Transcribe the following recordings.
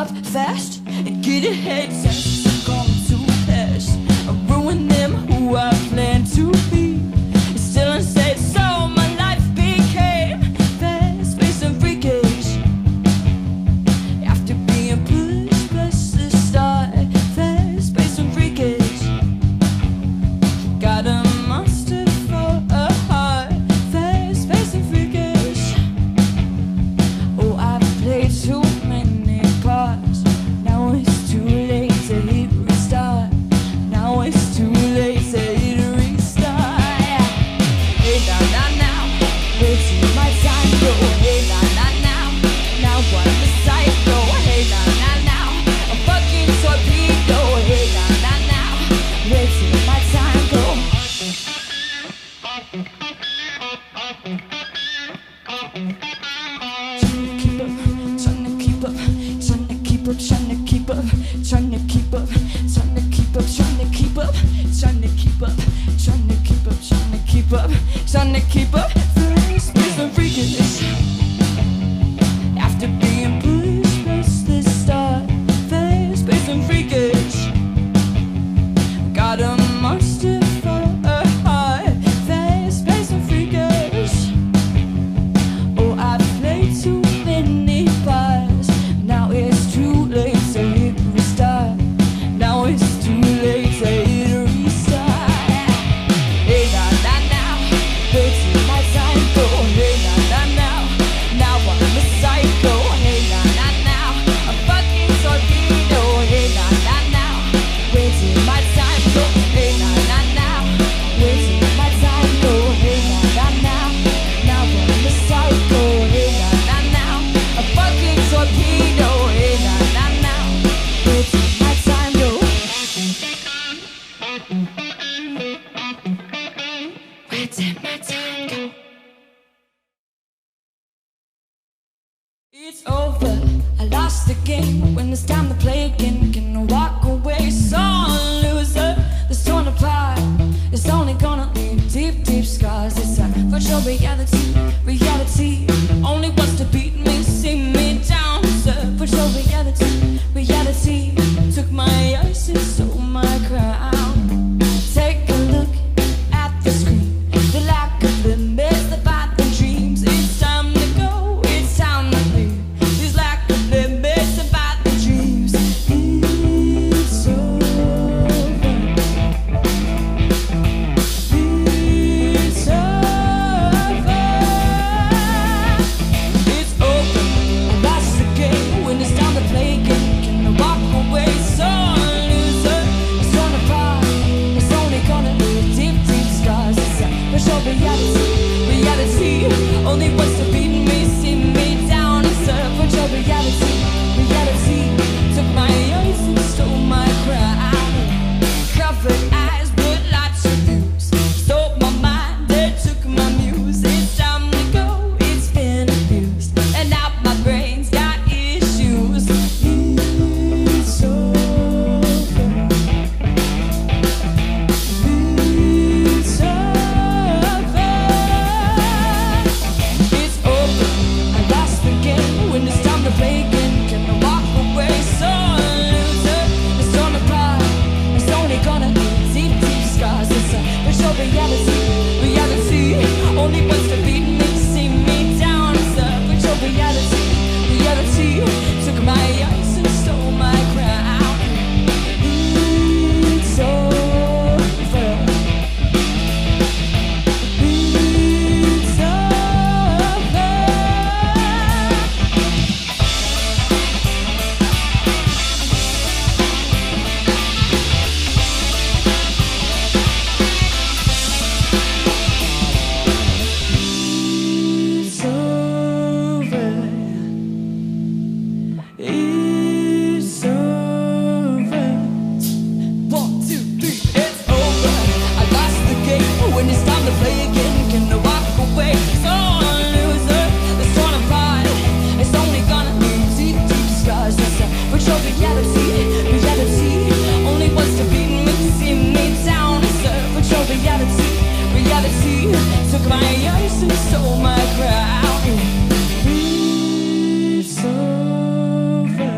up fast and get ahead. Senses come to pass. I ruin them who I plan to be. Still unsaid, so my life became fast, paced and freakish. After being pushed past the start, fast, paced and freakish. Got a monster for a heart, fast, paced and freakish. Oh, I've played too many parts. Now it's too late to hit restart. Now it's too late to hit restart. Hey, now, wait till my time go. Hey, now, now I'm a psycho. Hey, now, a fucking torpedo. Hey, now, wait till my time go. Trying to keep up, trying to keep up, trying to keep up, trying to keep up, trying to keep up, trying to keep up, trying to keep up, trying to keep up, trying to keep up, trying to keep up. First, please don't freak it. After being pushed past the start, fast, paced and freakish. Got a monster for a heart, fast, paced and freakish. Oh, I've played too many parts. Now it's too late to hit restart. Now it's too late to hit restart. Hey, now, wait till my time go. Hey, now, now I'm a psycho. Hey, now, a fucking torpedo. Hey, now, wait till my time go. Hey, now, wait till my time go. Hey, now I'm a psycho. Hey, now, a fucking torpedo. Hey, now, wait till my time go. Wait till my time go. It's over, I lost the game. When it's time to play again, can I walk away? So loser, that's torn apart. It's only gonna leave deep, deep scars. It's a virtual reality, reality only wants to beat me, see me down. It's a virtual reality, reality took my eyes and stole my crown. Take a look at the screen, the lack of limits, the vibrant dreams. It's time to go, it's time to leave. These lack of limits, the vibrant dreams. It's over. It's over. It's over. I lost the game. When it's time to play again, can I walk away? So loser, it's torn apart. It's only gonna leave deep, deep scars. It's a virtual reality, reality only wants to beat me, see me down. It's a virtual reality, reality took my eyes and stole my crown. Covered eyes, but lots of views. Stole my mind, they took my muse. It's time to go, it's been abused, and now my brain's got issues. It's over. It's over. It's over. I lost the game. When it's time to play again, can I walk away? So loser, it's torn apart. It's only gonna leave deep, deep scars. It's a virtual reality, reality only wants to beat me, see me down. It's a virtual reality, reality took my eyes and stole my crown. It's over. It's over. It's over. It's over. 1, 2, 3, it's over. I lost the game. When it's time to play again, can I walk away? So loser, it's torn apart. It's only gonna leave deep, deep scars. It's a virtual reality, reality only wants to beat me, see me down. It's a virtual reality, reality took my eyes and stole my crown. It's over.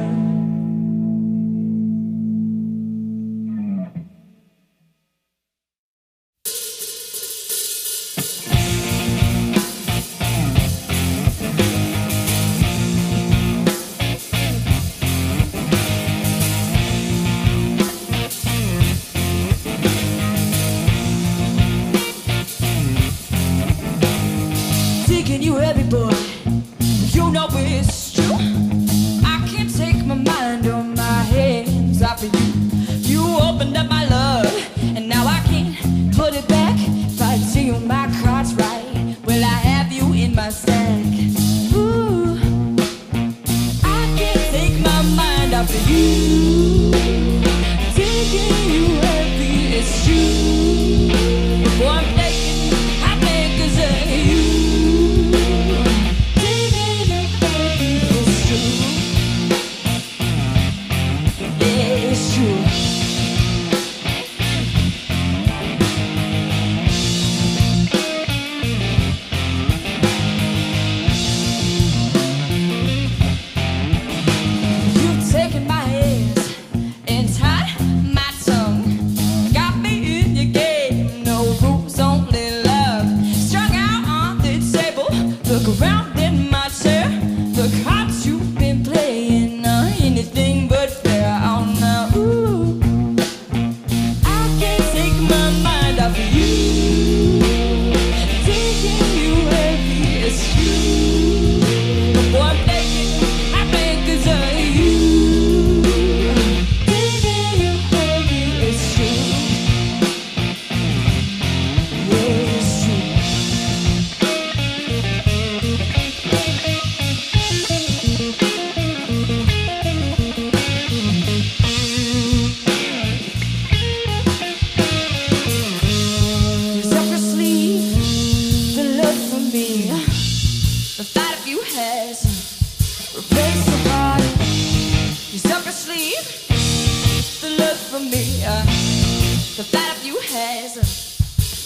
baby boy, you know it's true. I can't take my mind or my hands off of you. You opened up my love, and now I can't put it back. If I tell you my cards right, will I have you in my stack? Ooh, I can't take my mind off of you. Taking you heavy, it's true. Boy, I'm taking, I play 'cause of you. Taking you heavy, it's true. Yeah, it's true. You've taken my hands and tied my tongue. Got me in your game, no rules, only love. Strung out on the table, look around in my chair. The cards you've been playing are anything but fair. Oh no, ooh, I can't take my mind off of you. Taking you heavy, it's true. But boy, I'm taking, I play 'cause of you. Taking you heavy, it's true. Yeah, it's true. Cause up your sleeve, the love for me. The thought of you has replaced the heart. Cause up your sleeve, the love for me. The thought of you has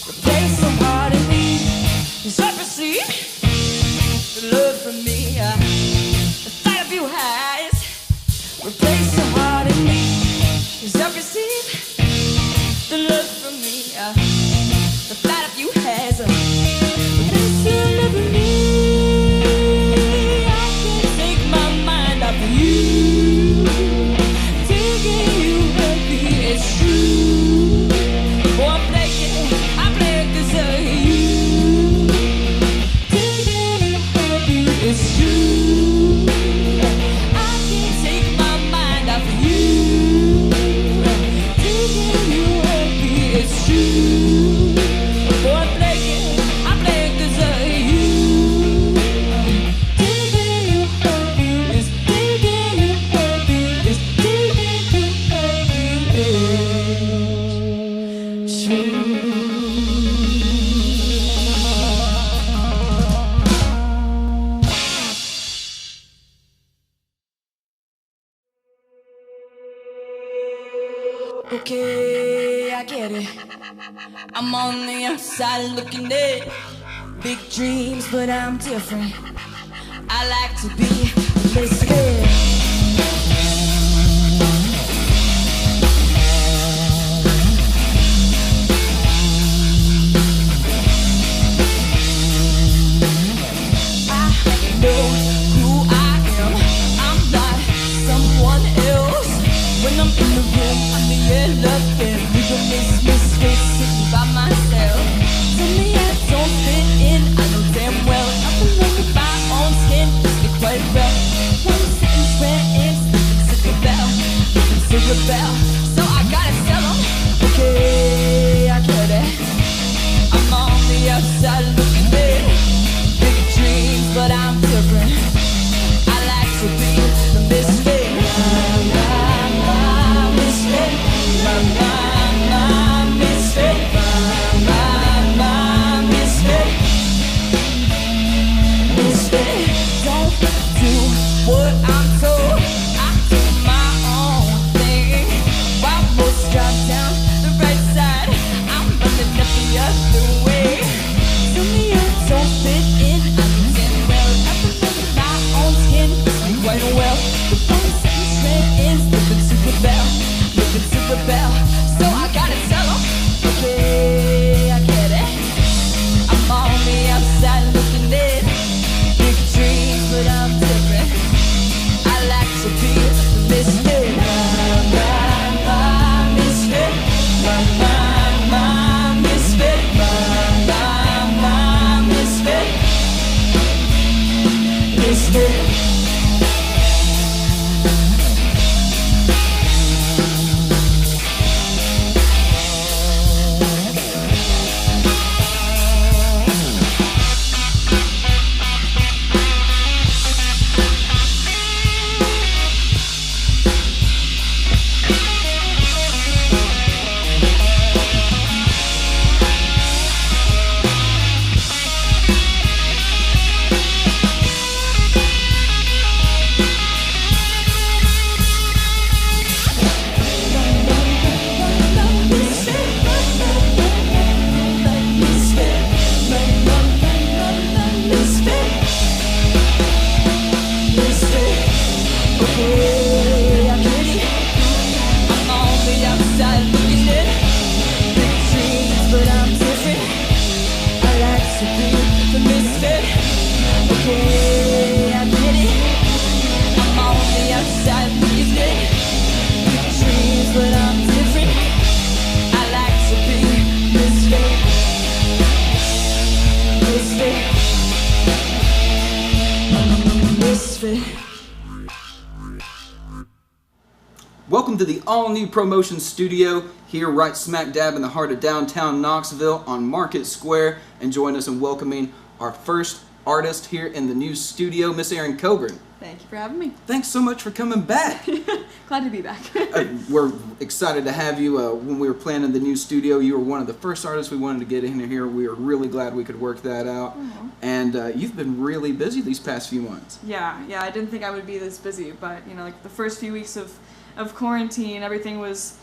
replaced the heart in me. Cause up your sleeve, the love for me. The thought of you has replaced the heart in me. Cause up your sleeve, the love for me. The thought of you has replaced the love for me. I can't take my mind off of you. Taking you heavy, it's true. Boy, I'm playing, I play 'cause of you. Taking you heavy, it's true. I can't take my mind off of you. Taking you heavy, it's true. Boy, I'm playing, I play 'cause of you. Taking you heavy, it's taking you heavy, it's taking you heavy, it's true. Okay, I get it. I'm on the outside looking in. Big dreams, but I'm different. I like to be misfit. I know who I am. I'm not someone else. When I'm in the room, I'm the elephant. Little misfit sitting by myself. Tell me I don't fit in. I know damn well nothing wrong with my own skin. Fits me quite well. One sentence ran in, looking to rebel. So I gotta tell 'em, okay, I get it. I'm on the outside looking in. Big dreams, but I'm different. I like to be the misfit. Misfit. Misfit. Misfit. Misfit. Don't do what I'm told. I do my own thing. While most drive down the right side, I'm running up the other way. Tell me I don't fit in. I do damn well. Nothing wrong with my own skin. I'm quite well. The phone sentence ran in, looking to rebel. Looking to rebel. So I gotta tell 'em, okay, I get it. I'm on the outside looking in. Big dreams, but I'm different. I like to be the misfit. Misfit. Misfit. Misfit. Welcome to the all-new Promotion Studio here right smack dab in the heart of downtown Knoxville on Market Square. And join us in welcoming our first artist here in the new studio, Miss Erin Coburn. Thank you for having me. Thanks so much for coming back. Glad to be back. We're excited to have you. When we were planning the new studio, you were one of the first artists we wanted to get in here. We were really glad we could work that out. Aww. And you've been really busy these past few months. Yeah, I didn't think I would be this busy, but like the first few weeks of quarantine, everything was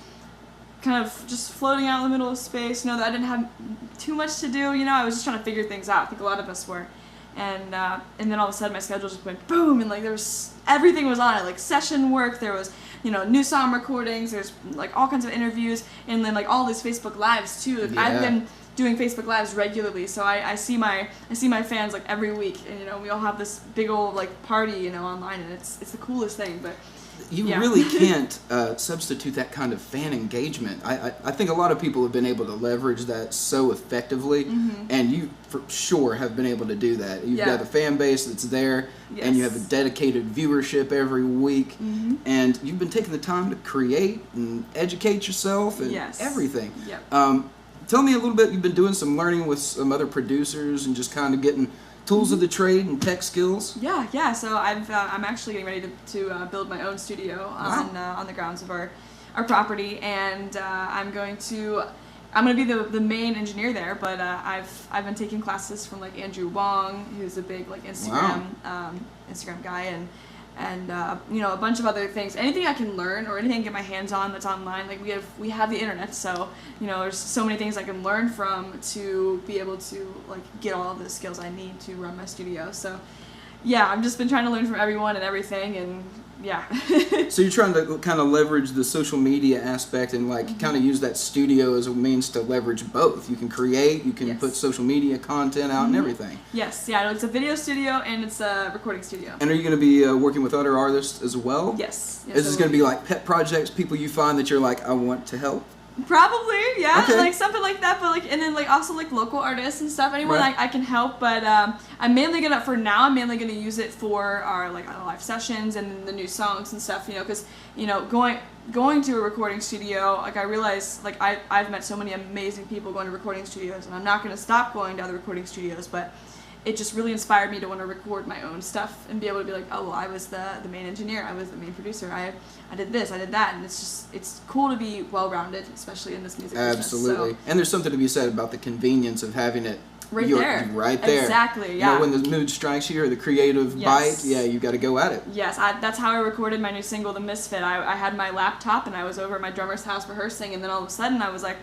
kind of just floating out in the middle of space. I didn't have too much to do. I was just trying to figure things out. I think a lot of us were. And then all of a sudden my schedule just went boom, and everything was on it, like session work, there was new song recordings, there's like all kinds of interviews, and then like all these Facebook Lives too. Yeah. I've been doing Facebook Lives regularly, so I see my fans like every week, and we all have this big old like party online, and it's the coolest thing. But you yeah. really can't substitute that kind of fan engagement. I think a lot of people have been able to leverage that so effectively, and you for sure have been able to do that. You've got a fan base that's there, and you have a dedicated viewership every week, and you've been taking the time to create and educate yourself and everything. Yep. Tell me a little bit, you've been doing some learning with some other producers and just kind of getting tools of the trade and tech skills? Yeah. So I'm actually getting ready to build my own studio on the grounds of our property, and I'm going to be the main engineer there. But I've been taking classes from like Andrew Wong, who's a big like Instagram guy, and a bunch of other things. Anything I can learn or anything I can get my hands on that's online. Like we have the internet, so there's so many things I can learn from to be able to like get all of the skills I need to run my studio. So yeah, I've just been trying to learn from everyone and everything, and yeah. So you're trying to kind of leverage the social media aspect and like kind of use that studio as a means to leverage both. You can create, you can put social media content out and everything. Yes, it's a video studio and it's a recording studio. And are you going to be working with other artists as well? Yes. Is this going to be like pet projects, people you find that you're like, I want to help? Probably, yeah, okay. Like something like that, but like, and then like also like local artists and stuff. Anyone I can help, but I'm mainly gonna use it for our live sessions and the new songs and stuff. Because going to a recording studio, like I realize like I've met so many amazing people going to recording studios, and I'm not gonna stop going to other recording studios, but it just really inspired me to want to record my own stuff and be able to be like, oh well, I was the main engineer, I was the main producer, I did this, I did that, and it's cool to be well-rounded, especially in this music business. Absolutely. So. And there's something to be said about the convenience of having it right there. Right there. Exactly, yeah. When the mood strikes you or the creative bite, you got to go at it. Yes, that's how I recorded my new single, The Misfit. I had my laptop and I was over at my drummer's house rehearsing, and then all of a sudden I was like,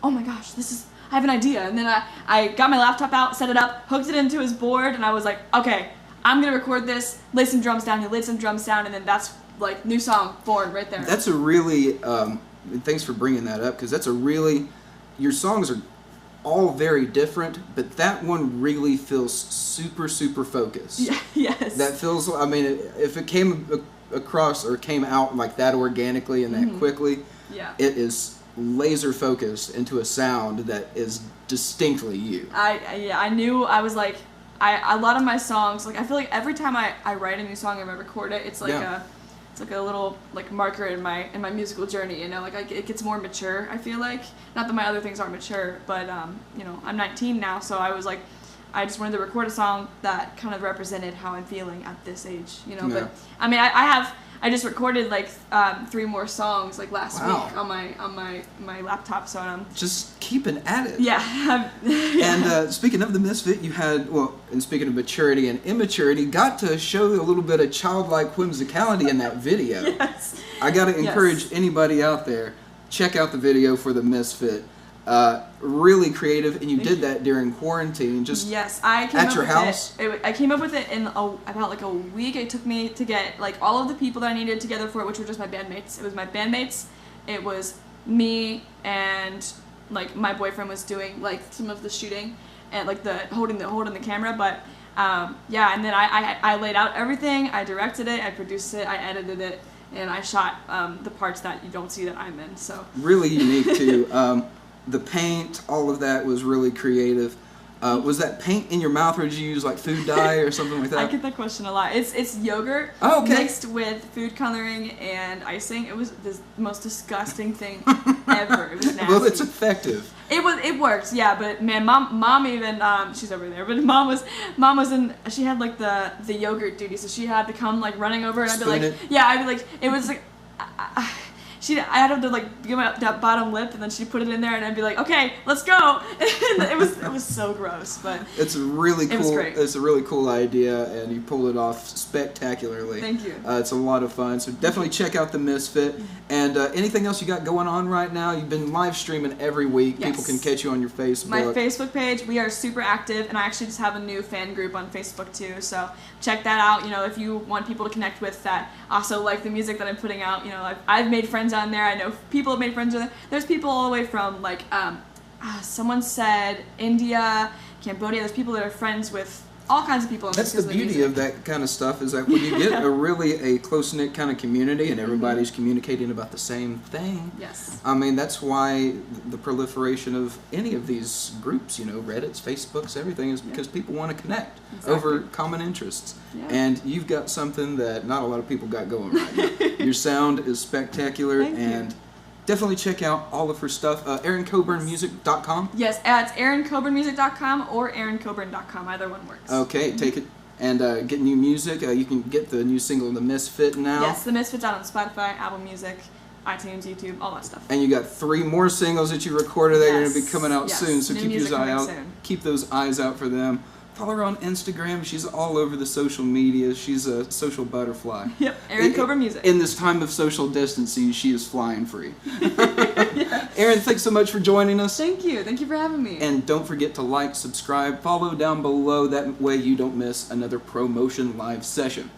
oh my gosh, I have an idea. And then I got my laptop out, set it up, hooked it into his board, and I was like, okay, I'm going to record this, lay some drums down. He laid some drums down, and then that's like new song born right there. That's a really, thanks for bringing that up, because your songs are all very different, but that one really feels super, super focused. Yeah, yes. That feels, if it came across or came out like that organically and that quickly, it is laser focused into a sound that is distinctly you. I knew. I was like, a lot of my songs, like I feel like every time I write a new song and I record it, it's like a little like marker in my musical journey. It gets more mature. I feel like, not that my other things aren't mature, but I'm 19 now, so I was like, I just wanted to record a song that kind of represented how I'm feeling at this age. But I just recorded like 3 more songs like last week on my laptop, so I'm just keeping at it. Yeah. And speaking of the Misfit, you had, and speaking of maturity and immaturity, got to show a little bit of childlike whimsicality in that video. Yes. I got to encourage anybody out there, check out the video for the Misfit. Really creative, and you did that during quarantine. Just I came at up your with house. I came up with it in about like a week. It took me to get like all of the people that I needed together for it, which were just my bandmates. It was my bandmates. It was me, and like my boyfriend was doing like some of the shooting and like the holding the camera. But and then I laid out everything. I directed it. I produced it. I edited it, and I shot the parts that you don't see that I'm in. So really unique too. The paint, all of that was really creative. Was that paint in your mouth, or did you use like food dye or something like that? I get that question a lot. It's yogurt mixed with food coloring and icing. It was the most disgusting thing ever. It was nasty. Well, it's effective. It works, yeah. But man, mom even she's over there. But mom was in. She had like the yogurt duty, so she had to come like running over, and I'd be like, I'd be like, it was like. I had to like give my that bottom lip, and then she put it in there, and I'd be like, okay, let's go. it was so gross, but it's really cool. It was great. It's a really cool idea, and you pulled it off spectacularly. Thank you. It's a lot of fun, so definitely check out the Misfit. And anything else you got going on right now? You've been live streaming every week. Yes. People can catch you on your Facebook. My Facebook page, we are super active, and I actually just have a new fan group on Facebook too. So check that out. You know, if you want people to connect with that also like the music that I'm putting out. You know, I've made friends on there. I know people have made friends on there. There's people all the way from like someone said India, Cambodia. There's people that are friends with all kinds of people. That's the beauty of that kind of stuff, is that when you get a close-knit kind of community and everybody's communicating about the same thing. Yes. I mean, that's why the proliferation of any of these groups, you know, Reddits, Facebooks, everything, is because people want to connect over common interests. Yeah. And you've got something that not a lot of people got going right now. Your sound is spectacular. Thank you. Definitely check out all of her stuff. AaronCoburnmusic.com. Yes, it's AaronCoburnmusic.com or AaronCoburn.com. Either one works. Okay, take it and get new music. You can get the new single, The Misfit, now. Yes, The Misfit's out on Spotify, Apple Music, iTunes, YouTube, all that stuff. And you got 3 more singles that you recorded that are going to be coming out soon. So New keep music your eye out. soon. Keep those eyes out for them. Follow her on Instagram. She's all over the social media. She's a social butterfly. Yep, Aaron Coburn Music. In this time of social distancing, she is flying free. Aaron, thanks so much for joining us. Thank you. Thank you for having me. And don't forget to like, subscribe, follow down below. That way you don't miss another ProMotion live session.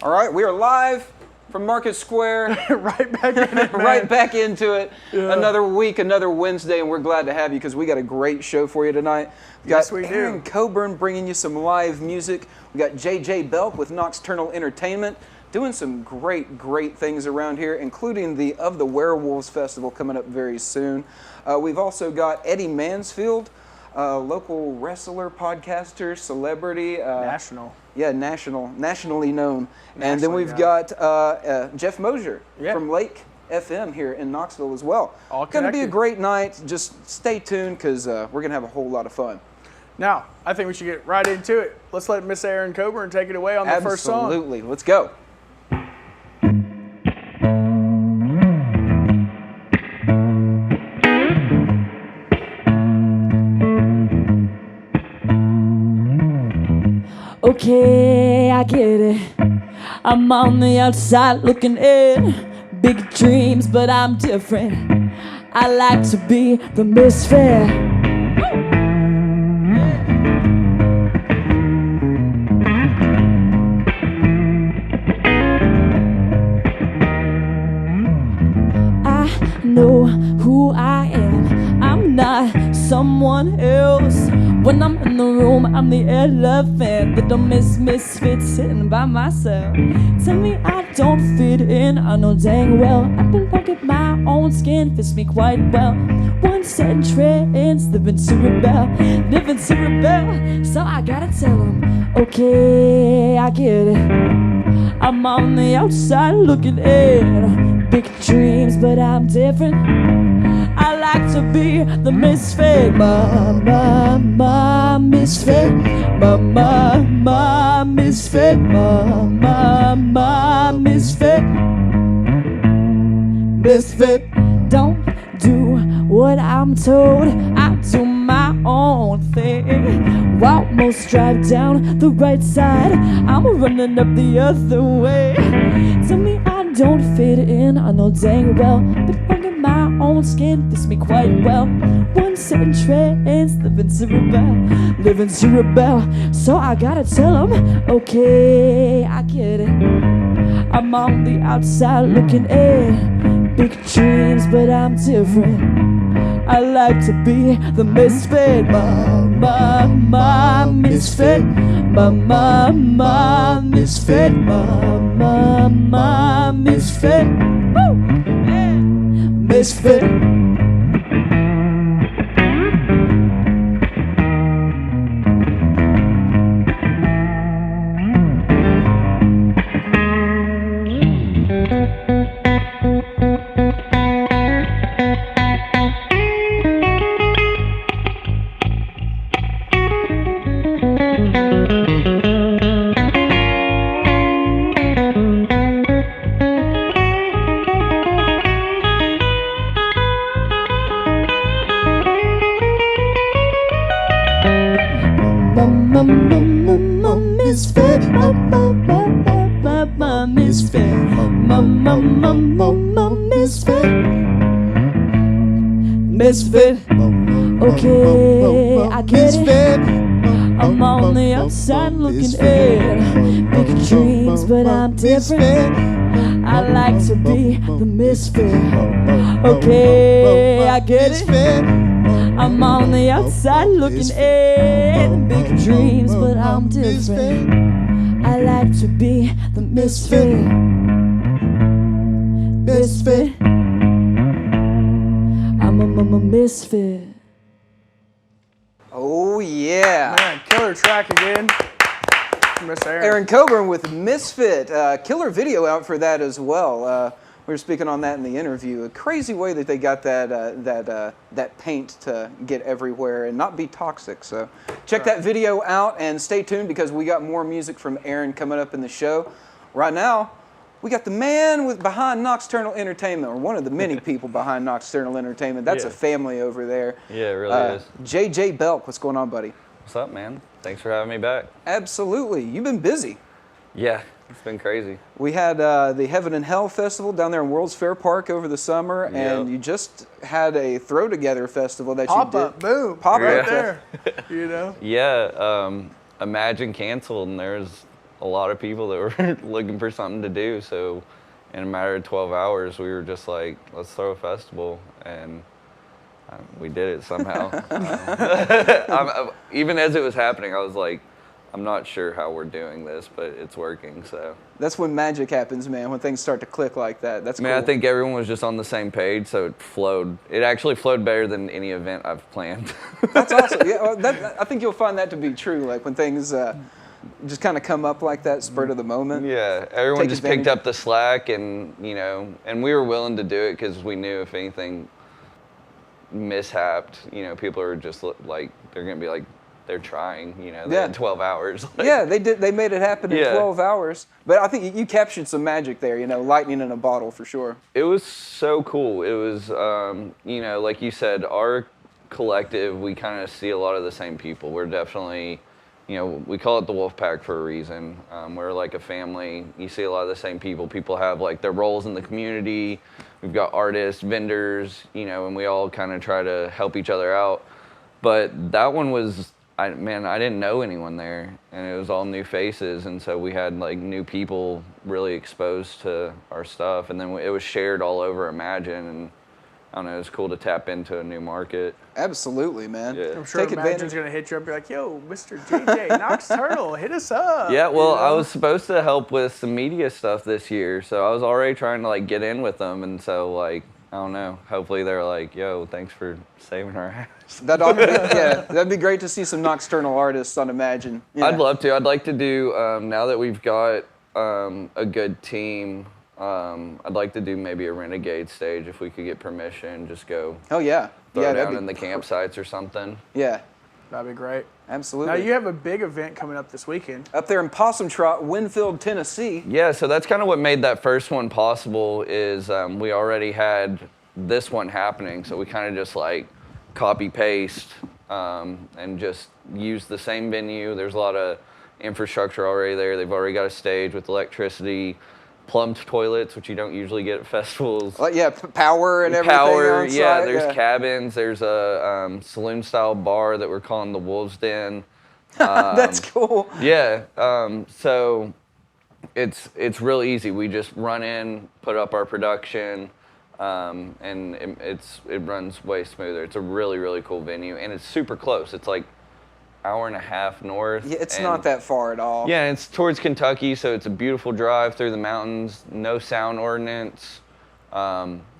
All right, we are live from Market Square. Right back in it, man. Right back into it. Yeah. Another week, another Wednesday, and we're glad to have you because we got a great show for you tonight. We Yes, got we do. Aaron Coburn bringing you some live music. We got JJ Belk with Nocturnal Entertainment doing some great things around here, including the Of the Werewolves Festival coming up very soon. We've also got Eddie Mansfield, local wrestler, podcaster, celebrity. National. Yeah, nationally known. And then Nationally, we've yeah. got Jeff Mosier Yeah. from Lake FM here in Knoxville as well. All Going to be a connected. great night. Just stay tuned because we're going to have a whole lot of fun. Now, I think we should get right into it. Let's let Miss Aaron Coburn take it away on the first song. Absolutely. Let's go. Okay, I get it. I'm on the outside looking in. Big dreams, but I'm different. I like to be the misfit. I know who I am. I'm not someone else. When I'm in the room, I'm the elephant, the dumbest misfit sitting by myself. Tell me I don't fit in, I know dang well I belong in my own skin, fits me quite well. One set in trends, living to rebel, so I gotta tell them, okay, I get it. I'm on the outside looking in, big dreams, but I'm different. I like to be the misfit, my misfit, my misfit, my misfit, misfit. Don't do what I'm told, I do my own thing. Almost drive down the right side, I'm running up the other way. Tell me I don't fit in, I know dang well, but look at my own skin, fits me quite well. One set in trends, living to rebel, so I gotta tell them, okay, I get it. I'm on the outside looking in, Big dreams, but I'm different. I like to be the misfit, my misfit, my misfit, my misfit, woo! Yeah. Misfit. Misfit, misfit. Okay, I get it. I'm on the outside looking in. Big dreams, but I'm different. I like to be the misfit. Okay, I get it. I'm on the outside looking in. Big dreams, but I'm different. I like to be the misfit. Misfit. I'm a misfit. Oh, yeah. Man, killer track again. Miss Aaron. Aaron Coburn with Misfit. Killer video out for that as well. We were speaking on that in the interview. A crazy way that they got that paint to get everywhere and not be toxic. So check that video out and stay tuned because we got more music from Aaron coming up in the show. Right now, we got the man behind Nocturnal Entertainment, or one of the many people behind Nocturnal Entertainment. That's a family over there. Yeah, it really is. JJ Belk, what's going on, buddy? What's up, man? Thanks for having me back. Absolutely. You've been busy. Yeah, it's been crazy. We had the Heaven and Hell Festival down there in World's Fair Park over the summer, and you just had a Throw Together festival that you did. Pop-up, boom. Pop-up right there, you know? Yeah, Imagine canceled, and there's a lot of people that were looking for something to do, so in a matter of 12 hours, we were just like, let's throw a festival, and we did it somehow. Even as it was happening, I was like, I'm not sure how we're doing this, but it's working, so. That's when magic happens, man, when things start to click like that. That's cool. I think everyone was just on the same page, so it flowed. It actually flowed better than any event I've planned. That's awesome. Yeah, well, I think you'll find that to be true, like when things just kind of come up like that, spur of the moment. Yeah, everyone just picked up the slack, and and we were willing to do it because we knew if anything mishapped, people are just like, they're gonna be like, they're trying, they had 12 hours. Yeah, they did. They made it happen in 12 hours. But I think you captured some magic there, lightning in a bottle for sure. It was so cool. It was, like you said, our collective, we kind of see a lot of the same people. We're definitely, we call it the Wolf Pack for a reason. We're like a family. You see a lot of the same people. People have like their roles in the community. We've got artists, vendors, and we all kind of try to help each other out. But that one was, I didn't know anyone there, and it was all new faces, and so we had like new people really exposed to our stuff, and then it was shared all over Imagine, and I don't know, it was cool to tap into a new market. Absolutely, man. Yeah. I'm sure Imagine's going to hit you up and be like, yo, Mr. JJ, Nocturnal, hit us up. Yeah, well, I was supposed to help with some media stuff this year, so I was already trying to like get in with them, and so like, I don't know, hopefully they're like, yo, thanks for saving our ass. That'd be great to see some Nocturnal artists on Imagine. Yeah. I'd love to. I'd like to do, now that we've got a good team, I'd like to do maybe a Renegade stage if we could get permission, just go throw down in the campsites or something. Yeah. That'd be great. Absolutely. Now you have a big event coming up this weekend. Up there in Possum Trot, Winfield, Tennessee. Yeah, so that's kind of what made that first one possible is we already had this one happening, so we kind of just like copy paste and just use the same venue. There's a lot of infrastructure already there. They've already got a stage with electricity, plumbed toilets, which you don't usually get at festivals. Power and everything. Power, on yeah. site. There's cabins. There's a saloon-style bar that we're calling the Wolves Den. That's cool. Yeah. So it's real easy. We just run in, put up our production. and it runs way smoother. It's a really, really cool venue, and it's super close. It's like hour and a half north. Yeah, it's not that far at all. Yeah, it's towards Kentucky, so it's a beautiful drive through the mountains. No sound ordinance.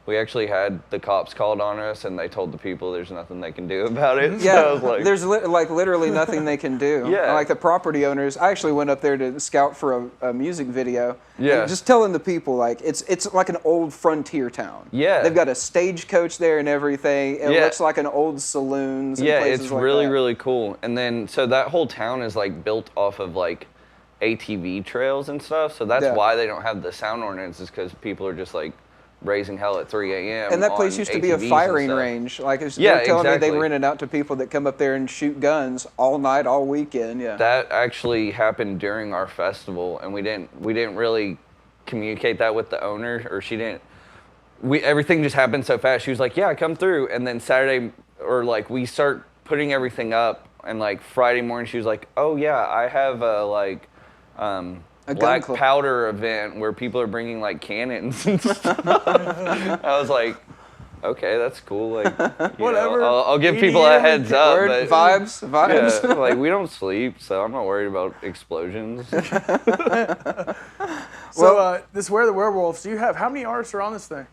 We actually had the cops called on us, and they told the people there's nothing they can do about it. Yeah, so I was like, there's literally nothing they can do. Yeah. Like the property owners, I actually went up there to scout for a music video. Yeah. And just telling the people, like, it's like an old frontier town. Yeah. They've got a stagecoach there and everything. It Yeah. looks like an old saloons and yeah, places it's like really, that. really cool. And then, so that whole town is like built off of like ATV trails and stuff. So that's Yeah. why they don't have the sound ordinance, is because people are just like raising hell at 3 a.m. And that place on used to be a ATVs and firing stuff. range. Like, Yeah, they're telling me exactly. they rent it out to people that come up there and shoot guns all night, all weekend. Yeah. That actually happened during our festival, and we didn't really communicate that with the owner, or she didn't. Everything just happened so fast. She was like, "Yeah, come through," and then Saturday, or like we start putting everything up, and like Friday morning, she was like, "Oh yeah, I have a gun black club. powder event where people are bringing like cannons and stuff." I was like, "Okay, that's cool. Like, Whatever. I'll give people a heads up." Word, But, vibes. yeah, like we don't sleep, so I'm not worried about explosions. Well, this Where the Werewolves, do you have, how many artists are on this thing?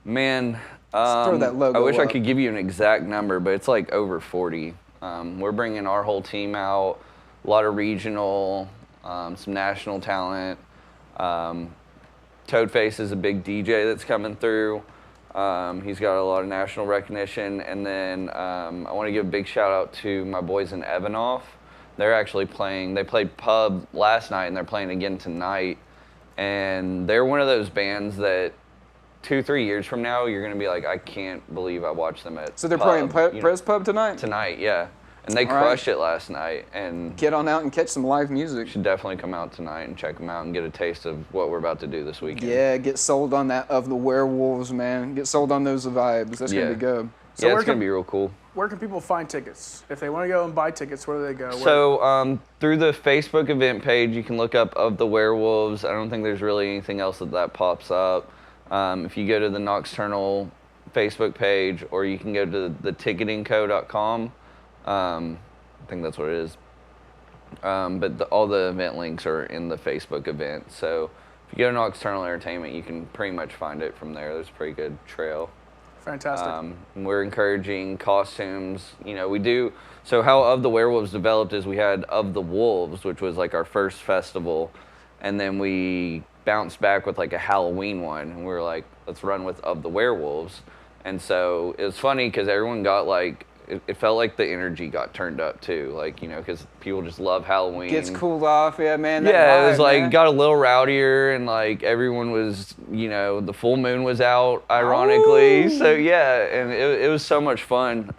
Man, throw that logo I wish I up. could give you an exact number, but it's like over 40. We're bringing our whole team out, a lot of regional, some national talent. Toadface is a big DJ that's coming through. He's got a lot of national recognition. And then I want to give a big shout out to my boys in Evanoff. They're actually playing, they played Pub last night and they're playing again tonight. And they're one of those bands that 2-3 years from now, you're going to be like, I can't believe I watched them at So they're Pub, playing you know, Press Pub tonight? tonight, yeah. And they All right. crushed it last night, and Get on out and catch some live music. should definitely come out tonight and check them out and get a taste of what we're about to do this weekend. Yeah, get sold on that Of the Werewolves, man. Get sold on those vibes. That's Yeah. gonna be good. Yeah, it's going to be real cool. Where can people find tickets? If they want to go and buy tickets, where do they go? So through the Facebook event page, you can look up Of the Werewolves. I don't think there's really anything else that pops up. If you go to the Nocturnal Facebook page, or you can go to theticketingco.com. I think that's what it is. But all the event links are in the Facebook event. So if you go to Nocturnal Entertainment, you can pretty much find it from there. There's a pretty good trail. Fantastic. We're encouraging costumes. You know, we do. So how Of the Werewolves developed is we had Of the Wolves, which was like our first festival, and then we bounced back with like a Halloween one, and we were like, let's run with Of the Werewolves. And so it was funny because everyone got like, it felt like the energy got turned up too, like, you know, because people just love Halloween. Gets cooled off, yeah, man. That Yeah, it was vibe, like man. got a little rowdier, and like everyone was, you know, the full moon was out, ironically. Oh. So yeah, and it was so much fun.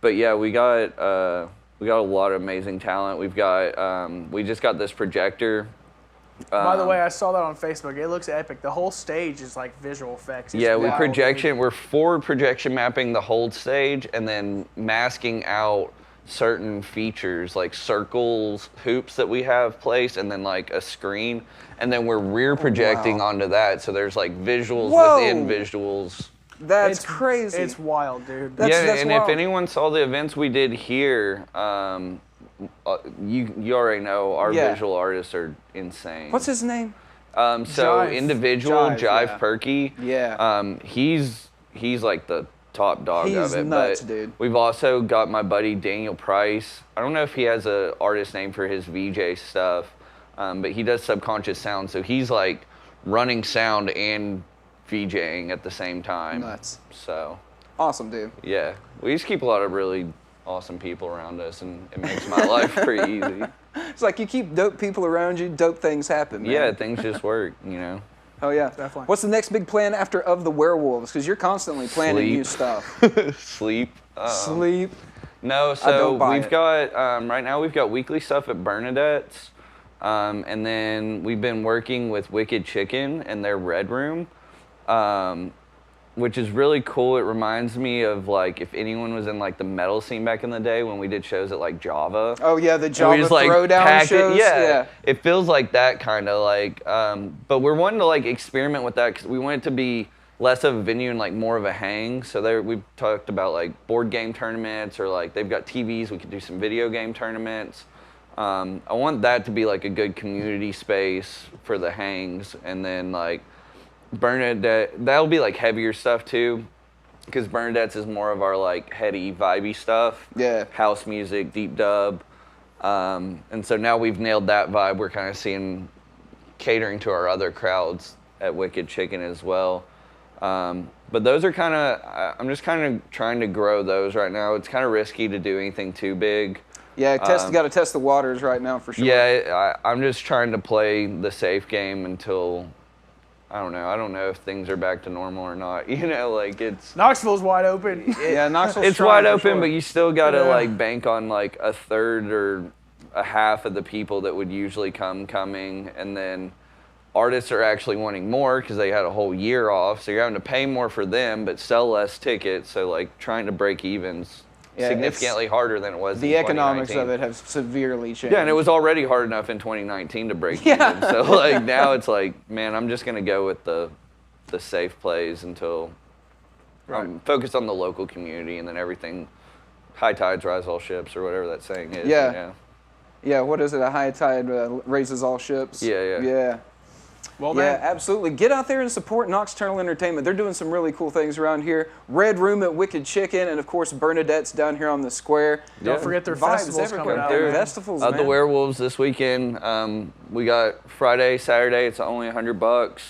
But yeah, we got a lot of amazing talent. We've got we just got this projector. By the way, I saw that on Facebook. It looks epic. The whole stage is like visual effects. It's Yeah, we wild, projection. We're forward projection mapping the whole stage, and then masking out certain features like circles, hoops that we have placed, and then like a screen, and then we're rear projecting onto that. So there's like visuals Whoa. within visuals. That's It's crazy. It's wild, dude. That's and wild. if anyone saw the events we did here, you already know our Yeah. visual artists are insane. What's his name? So Jive. individual Jive, Jive yeah. Perky. Yeah. He's like the top dog He's of it. nuts, but dude. we've also got my buddy Daniel Price. I don't know if he has a artist name for his VJ stuff, but he does Subconscious Sound. So he's like running sound and VJing at the same time. Nuts. So Awesome, dude. yeah, we just keep a lot of really awesome people around us, and it makes my life pretty easy. It's like you keep dope people around you, dope things happen, man. Yeah, things just work, you know. Oh yeah. Definitely. What's the next big plan after Of the Werewolves? Because you're constantly planning new stuff. Sleep. Sleep. No, I so don't buy we've it. got right now we've got weekly stuff at Bernadette's, and then we've been working with Wicked Chicken and their Red Room, which is really cool. It reminds me of like if anyone was in like the metal scene back in the day when we did shows at like Java. Oh yeah, the And Java we just, like, Throwdown pack it- shows. Yeah, it feels like that kind of like. But we're wanting to like experiment with that because we want it to be less of a venue and like more of a hang. So we've talked about like board game tournaments, or like they've got TVs. We could do some video game tournaments. I want that to be like a good community space for the hangs, and then like Bernadette, that'll be like heavier stuff too, because Bernadette's is more of our like heady, vibey stuff. Yeah. House music, deep dub. And so now we've nailed that vibe. We're kind of catering to our other crowds at Wicked Chicken as well. But those are kind of, I'm just kind of trying to grow those right now. It's kind of risky to do anything too big. Yeah, got to test the waters right now for sure. Yeah, I'm just trying to play the safe game until, I don't know if things are back to normal or not. You know, like it's... Knoxville's wide open. Yeah, Knoxville's it's wide open, sure. but you still got to like bank on like a third or a half of the people that would usually coming, and then artists are actually wanting more because they had a whole year off, so you're having to pay more for them but sell less tickets, so like trying to break even's significantly harder than it was the in economics of it have severely changed. Yeah, and it was already hard enough in 2019 to break even. So like now it's like, man, I'm just gonna go with the safe plays until I'm focused on the local community, and then everything, high tides rise all ships, or whatever that saying is. Yeah, what is it? A high tide raises all ships. Yeah. Well, man. Yeah, absolutely. Get out there and support Nocturnal Entertainment. They're doing some really cool things around here. Red Room at Wicked Chicken, and of course Bernadette's down here on the square. Don't forget their festivals coming out. Festivals, man. The Werewolves this weekend. We got Friday, Saturday. It's only $100.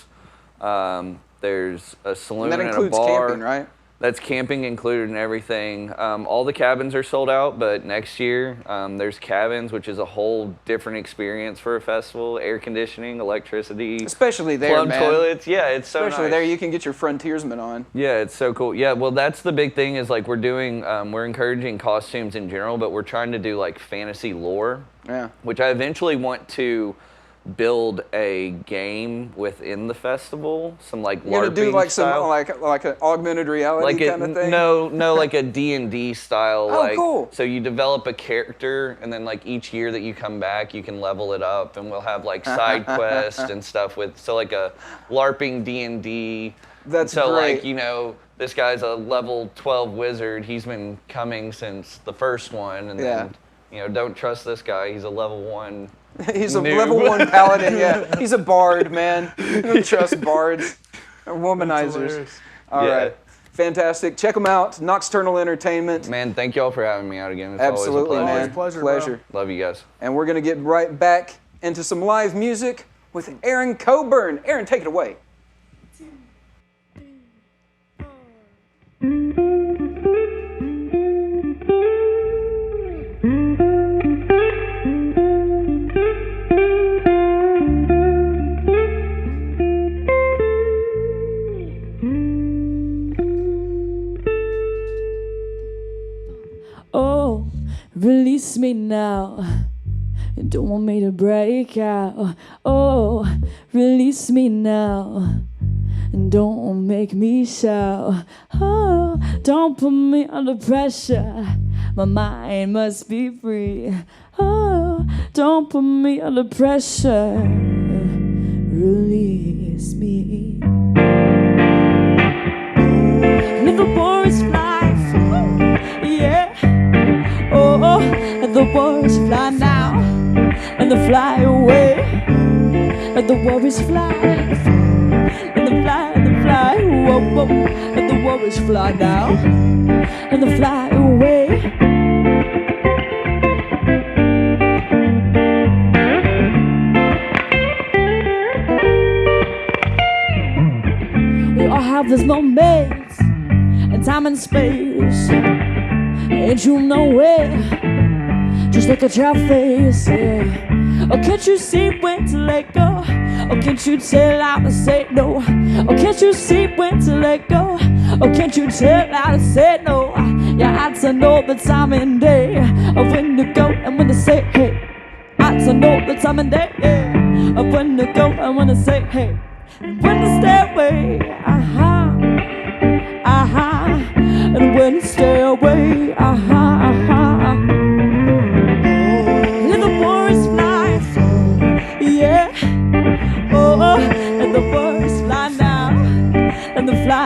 There's a saloon and a bar. That includes camping, right? That's camping included and everything. All the cabins are sold out, but next year there's cabins, which is a whole different experience for a festival. Air conditioning, electricity, especially there, plumbed man. Toilets. Yeah, it's so especially nice. there, you can get your frontiersmen on. Yeah, it's so cool. Yeah, well, that's the big thing is like we're encouraging costumes in general, but we're trying to do like fantasy lore. Yeah. Which I eventually want to build a game within the festival, some like LARPing You're gonna do like style. some like an augmented reality kind of thing. No, like a D&D style. Oh, like, cool. So you develop a character, and then like each year that you come back, you can level it up, and we'll have like side quests and stuff with. So like a LARPing D&D. That's so great. like, you know, this guy's a level 12 wizard. He's been coming since the first one, and then you know, don't trust this guy. He's a level 1. He's a noob. level 1 paladin, yeah. He's a bard, man. You don't trust bards or womanizers. All right. Fantastic. Check them out. Nocturnal Entertainment. Man, thank y'all for having me out again. It's Absolutely, always a man. pleasure. Pleasure. Love you guys. And we're going to get right back into some live music with Aaron Coburn. Aaron, take it away. Oh, release me now. Don't want me to break out. Oh, release me now. Don't make me shout. Oh, don't put me under pressure. My mind must be free. Oh, don't put me under pressure. Release me. Live a boy's life. Yeah. Oh, and the worries fly now, and they fly away, and the worries fly, and they fly, whoa, whoa, and the worries fly now, and they fly away. We all have these moments, and time and space. Ain't you nowhere? Just look at your face, yeah. Oh, can't you see when to let go? Oh, can't you tell how to say no? Oh, can't you see when to let go? Oh, can't you tell how to say no? Yeah, I had to know the time and day of when to go and when to say hey. I had to know the time and day, yeah, of when to go and when to say hey. When to stay away, and when to stay away, Live the worst life, yeah. Oh, and the worst fly now, and the fly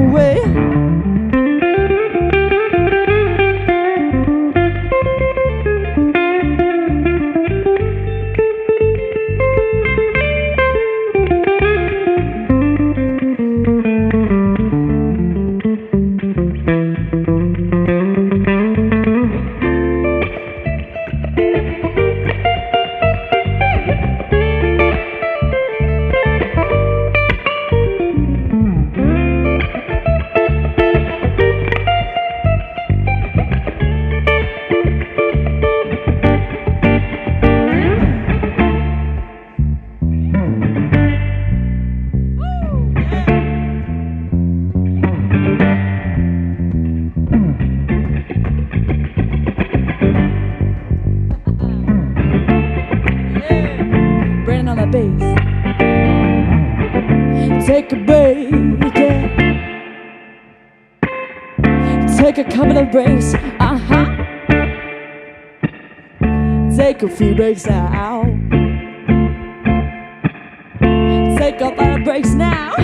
away. Brandon on that bass. Take a break, yeah. Take a couple of breaks, Take a few breaks now. Take a lot of breaks now.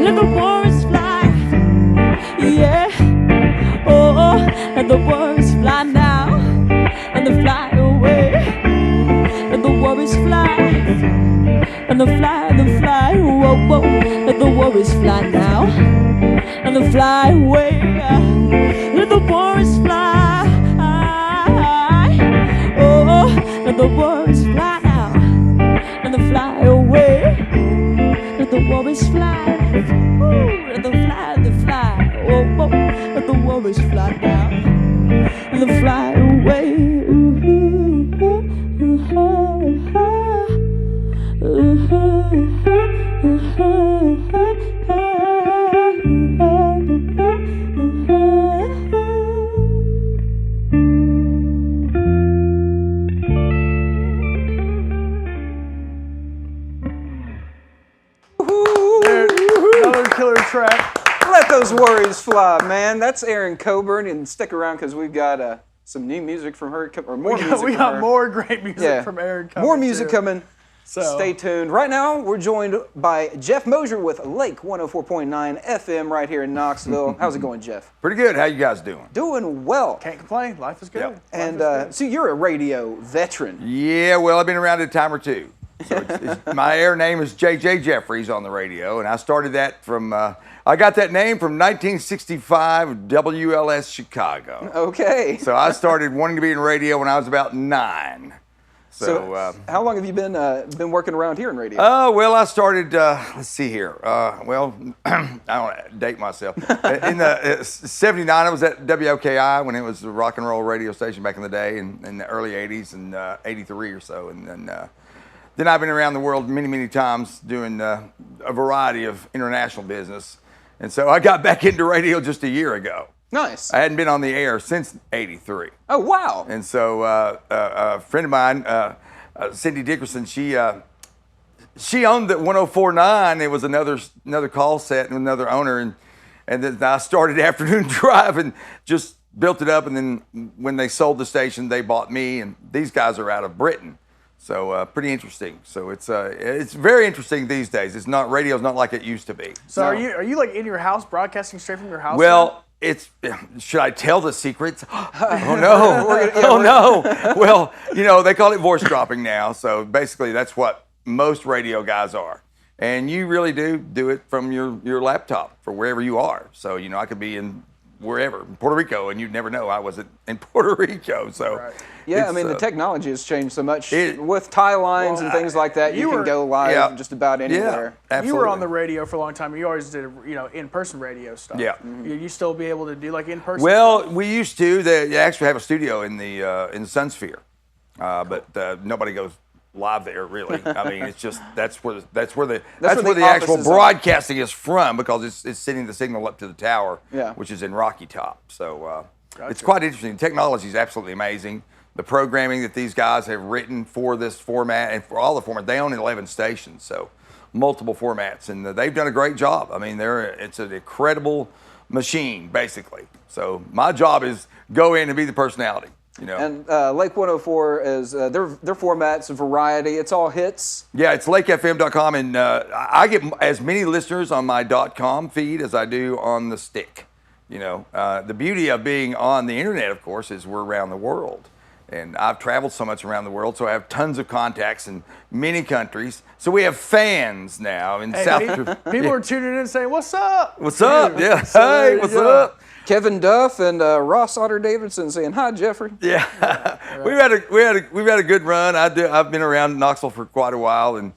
Let the worries fly, yeah. Oh, let the worries fly now, and they fly away. Let the worries fly, and they fly, whoa, whoa. Let the worries fly now, and they fly away. Let the worries fly, oh, let the worries fly now, and they fly away. Let the worries fly, ooh, let them fly, whoa, whoa. Let the worries fly now, and they fly away. Another killer track. Let those worries fly, man. That's Aaron Coburn, and stick around because we've got some new music from her, or more music. We from got her. more great music from Aaron coming. More music too. coming. So stay tuned. Right now, we're joined by Jeff Mosier with Lake 104.9 FM right here in Knoxville. How's it going, Jeff? Pretty good. How you guys doing? Doing well. can't complain. Life is good. Yep. Life And is good. so you're a radio veteran. Yeah, well, I've been around a time or two. So my air name is JJ Jeffries on the radio, and I started that from, I got that name from 1965 WLS Chicago. Okay. So I started wanting to be in radio when I was about 9. So how long have you been working around here in radio? Oh, well, I started, let's see here. Well, I don't date myself. In the 79, I was at WOKI when it was a rock and roll radio station back in the day in the early 80s and 83 or so. And then I've been around the world many, many times doing a variety of international business. And so I got back into radio just a year ago. Nice. I hadn't been on the air since 83. Oh, wow. And so a friend of mine, Cindy Dickerson, she owned the 104.9. It was another call set and another owner. And then I started Afternoon Drive and just built it up. And then when they sold the station, they bought me. And these guys are out of Britain. So pretty interesting. So it's very interesting these days. Radio's not like it used to be. So are you like in your house broadcasting straight from your house? Well, should I tell the secrets? Oh no! Oh no! Well, they call it voice dropping now. So basically, that's what most radio guys are, and you really do it from your laptop for wherever you are. So I could be in wherever, in Puerto Rico, and you'd never know I wasn't in Puerto Rico. So. Right. Yeah, I mean, the technology has changed so much with tie lines and things like that. You can go live just about anywhere. Yeah, absolutely. You were on the radio for a long time. You always did, in-person radio stuff. Yeah. You still be able to do like in-person Well, stuff? we used to. They actually have a studio in the Sunsphere, but nobody goes live there really. I mean, it's just that's where the actual broadcasting is from because it's sending the signal up to the tower, which is in Rocky Top. So it's quite interesting. The technology is absolutely amazing. The programming that these guys have written for this format and for all the formats, they own 11 stations, so multiple formats, and they've done a great job. I mean, it's an incredible machine, basically. So my job is go in and be the personality. And Lake 104 is their format's variety. It's all hits. Yeah, it's lakefm.com, and I get as many listeners on my .com feed as I do on the stick. The beauty of being on the internet, of course, is we're around the world. And I've traveled so much around the world, so I have tons of contacts in many countries. So we have fans now in South. People are tuning in and saying, "What's up? What's up? Yeah. Hey, what's up?" Kevin Duff and Ross Otter Davidson saying, "Hi, Jeffrey." Yeah, right. we've had a good run. I've been around Knoxville for quite a while, and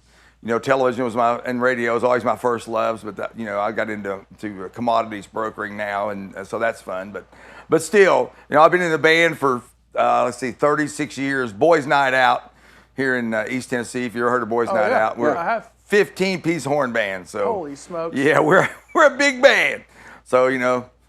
television was and radio was always my first loves. But I got into commodities brokering now, and so that's fun. But still, I've been in the band for 36 years. Boys Night Out here in East Tennessee. If you ever heard of Boys Night Out, we're I have. 15-piece horn band. So Holy smokes! Yeah, we're a big band. So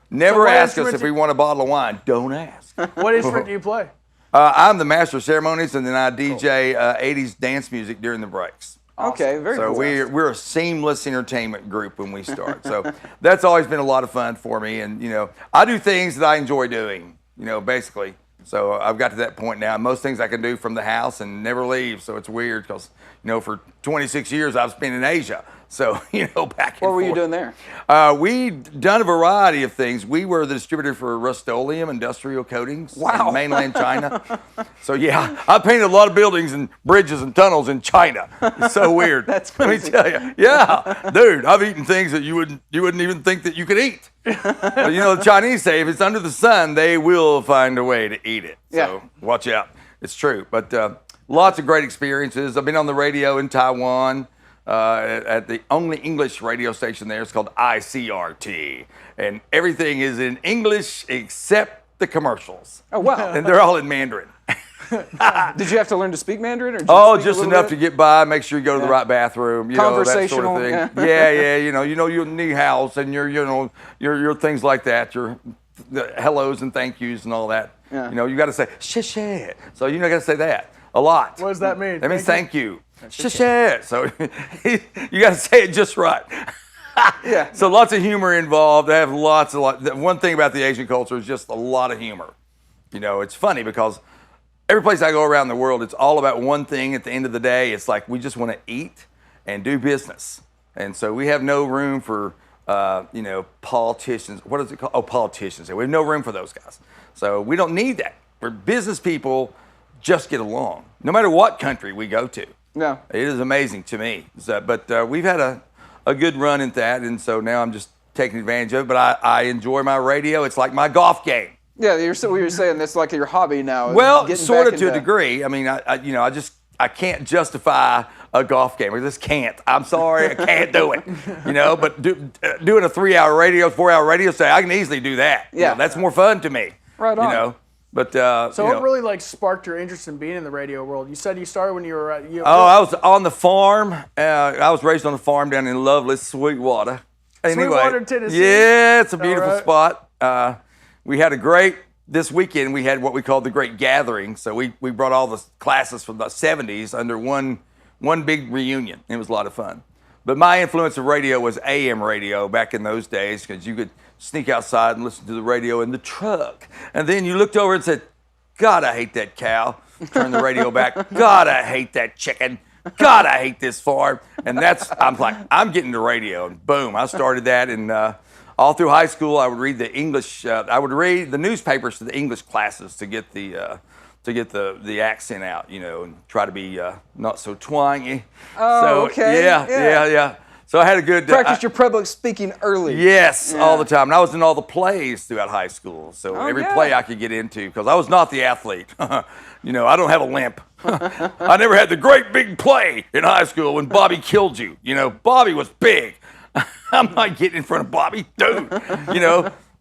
never ask us if we want a bottle of wine. Don't ask. What instrument do you play? I'm the master of ceremonies, and then I DJ 80s dance music during the breaks. Okay, very cool. So we're a seamless entertainment group when we start. So that's always been a lot of fun for me, and I do things that I enjoy doing. Basically. So I've got to that point now. Most things I can do from the house and never leave. So it's weird because, for 26 years I've spent in Asia. So, back and forth. What were you doing there? We'd done a variety of things. We were the distributor for Rust-Oleum industrial coatings in mainland China. So, yeah, I painted a lot of buildings and bridges and tunnels in China. It's so weird. That's crazy. Let me tell you. Yeah, dude, I've eaten things that you wouldn't even think that you could eat. But, the Chinese say if it's under the sun, they will find a way to eat it. So watch out. It's true. But lots of great experiences. I've been on the radio in Taiwan. At the only English radio station there. It's called ICRT. And everything is in English except the commercials. Oh, wow. And they're all in Mandarin. Did you have to learn to speak Mandarin? Or just enough to get by. Make sure you go to the right bathroom. Conversational. That sort of thing. Yeah. Your knee house and your things like that. Your hellos and thank yous and all that. Yeah. You got to say, shit. So got to say that a lot. What does that mean? That means thank you. Shit. So you got to say it just right. Yeah. So lots of humor involved. I have lots. One thing about the Asian culture is just a lot of humor. It's funny because every place I go around the world, it's all about one thing. At the end of the day, it's like we just want to eat and do business. And so we have no room for politicians. What is it called? Oh, politicians. We have no room for those guys. So we don't need that. We're business people. Just get along, no matter what country we go to. No. It is amazing to me. But we've had a good run at that, and so now I'm just taking advantage of it. But I enjoy my radio. It's like my golf game. Yeah, you're saying that's like your hobby now. Well, sort of to a degree. I mean, I can't justify a golf game. I just can't. I'm sorry, I can't do it. But doing a 4-hour radio say, I can easily do that. Yeah. That's more fun to me. Right on. But so what really sparked your interest in being in the radio world? You said you started when you were I was on the farm. I was raised on a farm down in lovely Sweetwater. Sweetwater, Tennessee. Yeah, it's a beautiful spot. We had this weekend we had what we called the Great Gathering. So we brought all the classes from the 70s under one big reunion. It was a lot of fun. But my influence of radio was AM radio back in those days because you could sneak outside and listen to the radio in the truck. And then you looked over and said, God, I hate that cow. Turn the radio back. God, I hate that chicken. God, I hate this farm. And I'm like, I'm getting to radio. And boom, I started that. And all through high school, I would read the English, I would read the newspapers to the English classes to get the accent out, and try to be not so twangy. Oh, so, okay. Yeah. So I had a good... Practice your public speaking early. Yes, all the time. And I was in all the plays throughout high school. So every play I could get into, because I was not the athlete. I don't have a limp. I never had the great big play in high school when Bobby killed you. Bobby was big. I'm not getting in front of Bobby, dude.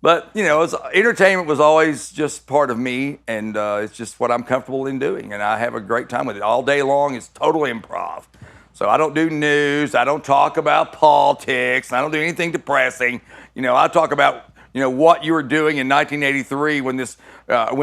But, entertainment was always just part of me, and it's just what I'm comfortable in doing. And I have a great time with it. All day long, it's total improv. So I don't do news. I don't talk about politics. I don't do anything depressing. I talk about, what you were doing in 1983 when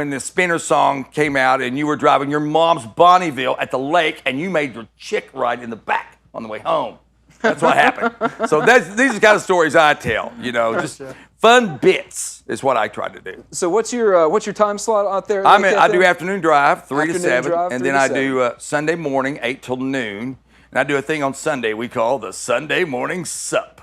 this Spinner song came out and you were driving your mom's Bonneville at the lake and you made your chick ride in the back on the way home. That's what happened. So these are the kind of stories I tell, just Fun bits is what I try to do. So what's your time slot out there? I do afternoon drive, 3 to 7, drive, and 3 then to I 7. do Sunday morning, 8 till noon, and I do a thing on Sunday we call the Sunday Morning Sup.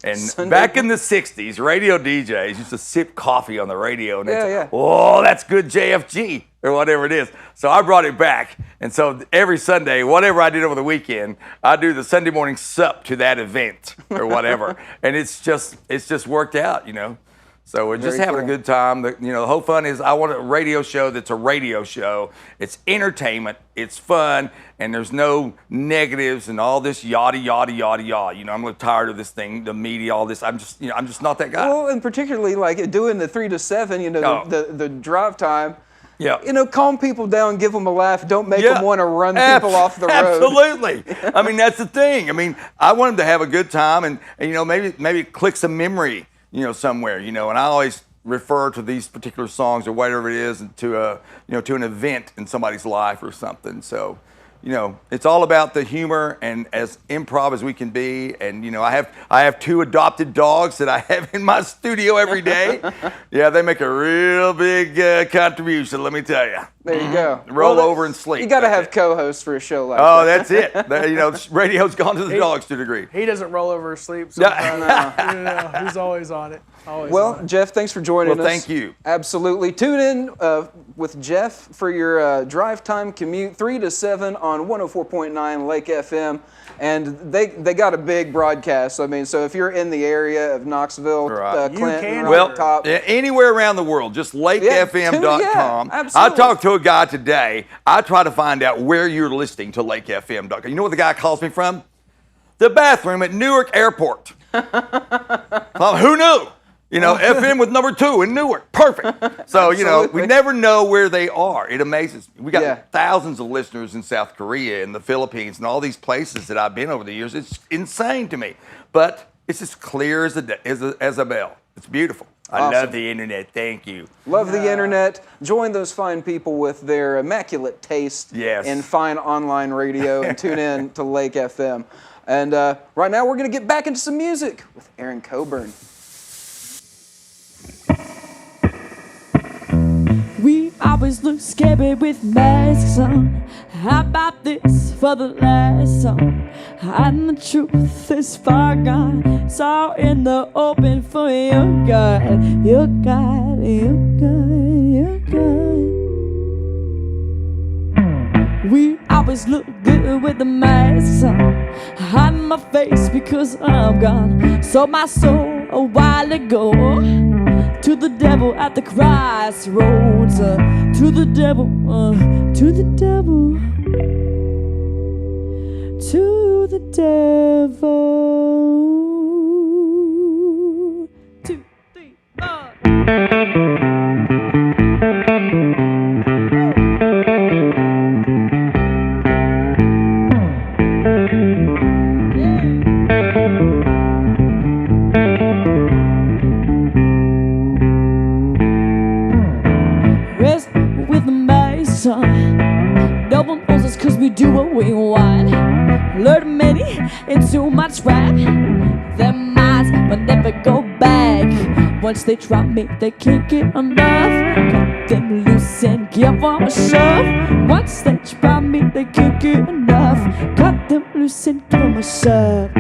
And back in the 60s, radio DJs used to sip coffee on the radio, and they'd say, oh, that's good JFG, or whatever it is. So I brought it back, and so every Sunday, whatever I did over the weekend, I do the Sunday morning sup to that event, or whatever. And it's just worked out, you know. So we're just having a good time. The whole fun is I want a radio show that's a radio show. It's entertainment, it's fun, and there's no negatives and all this yada yada yada yada. You know, I'm a little tired of this thing, the media, all this. I'm just not that guy. Well, and particularly like doing the 3 to 7, the drive time. Yeah. Calm people down, give them a laugh. Don't make them want to run people off the road. Absolutely. I mean, that's the thing. I mean, I want them to have a good time, and maybe click some memory. Somewhere, and I always refer to these particular songs or whatever it is to an event in somebody's life or something. So, it's all about the humor and as improv as we can be. And, I have 2 adopted dogs that I have in my studio every day. Yeah, they make a real big contribution, let me tell you. There you go. Roll over and sleep. You got to have co-hosts for a show like that. Oh, that's it. Radio's gone to the dogs to a degree. He doesn't roll over or sleep sometimes. He's always on it. Jeff, thanks for joining us. Well, thank you. Absolutely. Tune in with Jeff for your drive time commute, 3 to 7 on 104.9 Lake FM. And they got a big broadcast. I mean, so if you're in the area of Knoxville, Clinton, Top. Anywhere around the world, just lakefm.com. Absolutely. I talked to a guy today. I try to find out where you're listening to lakefm.com. You know what the guy calls me from? The bathroom at Newark Airport. Who knew? FM with number 2 in Newark. Perfect. So, we never know where they are. It amazes me. We got thousands of listeners in South Korea and the Philippines and all these places that I've been over the years. It's insane to me. But it's as clear as a bell. It's beautiful. I love the internet. Thank you. Love the internet. Join those fine people with their immaculate taste in fine online radio and tune in to Lake FM. And right now we're going to get back into some music with Aaron Coburn. We always look scary with masks on. How about this for the last song? And the truth is far gone. It's all in the open for your God. Your God, your God, your God. We always look good with the masks on. Hide my face because I'm gone. Sold my soul a while ago to the devil at the crossroads. To the devil, to the devil, to the devil. 2, 3, 4. No one knows us cause we do what we want. Lured many into my trap. Their minds will never go back. Once they drop me, they can't get enough. Cut them loose and give them a shove. Once they drop me, they can't get enough. Cut them loose and give them a shove.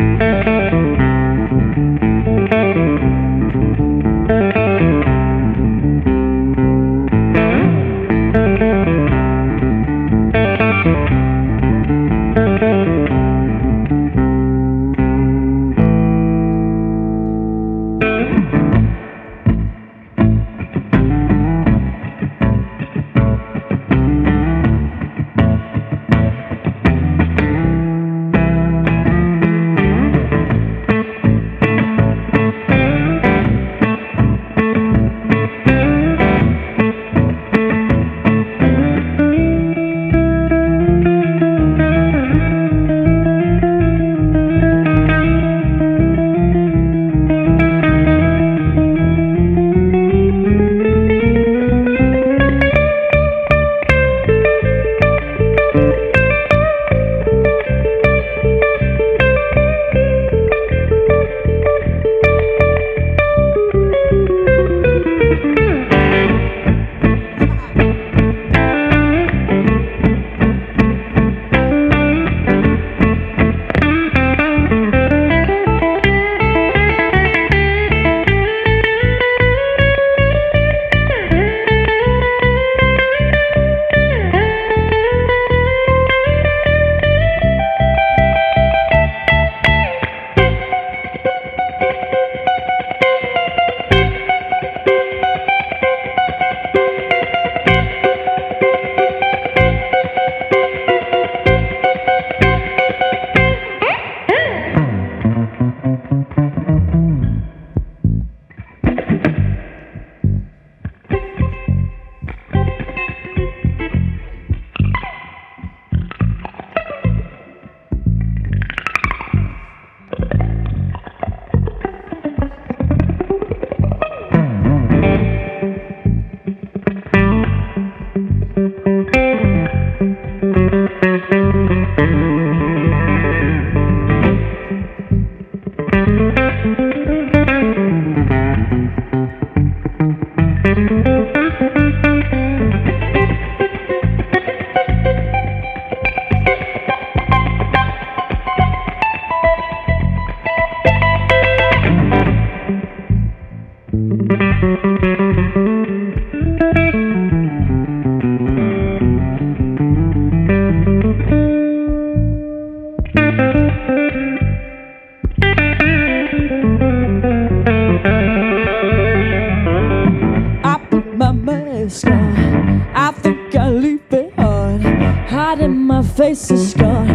Face is gone,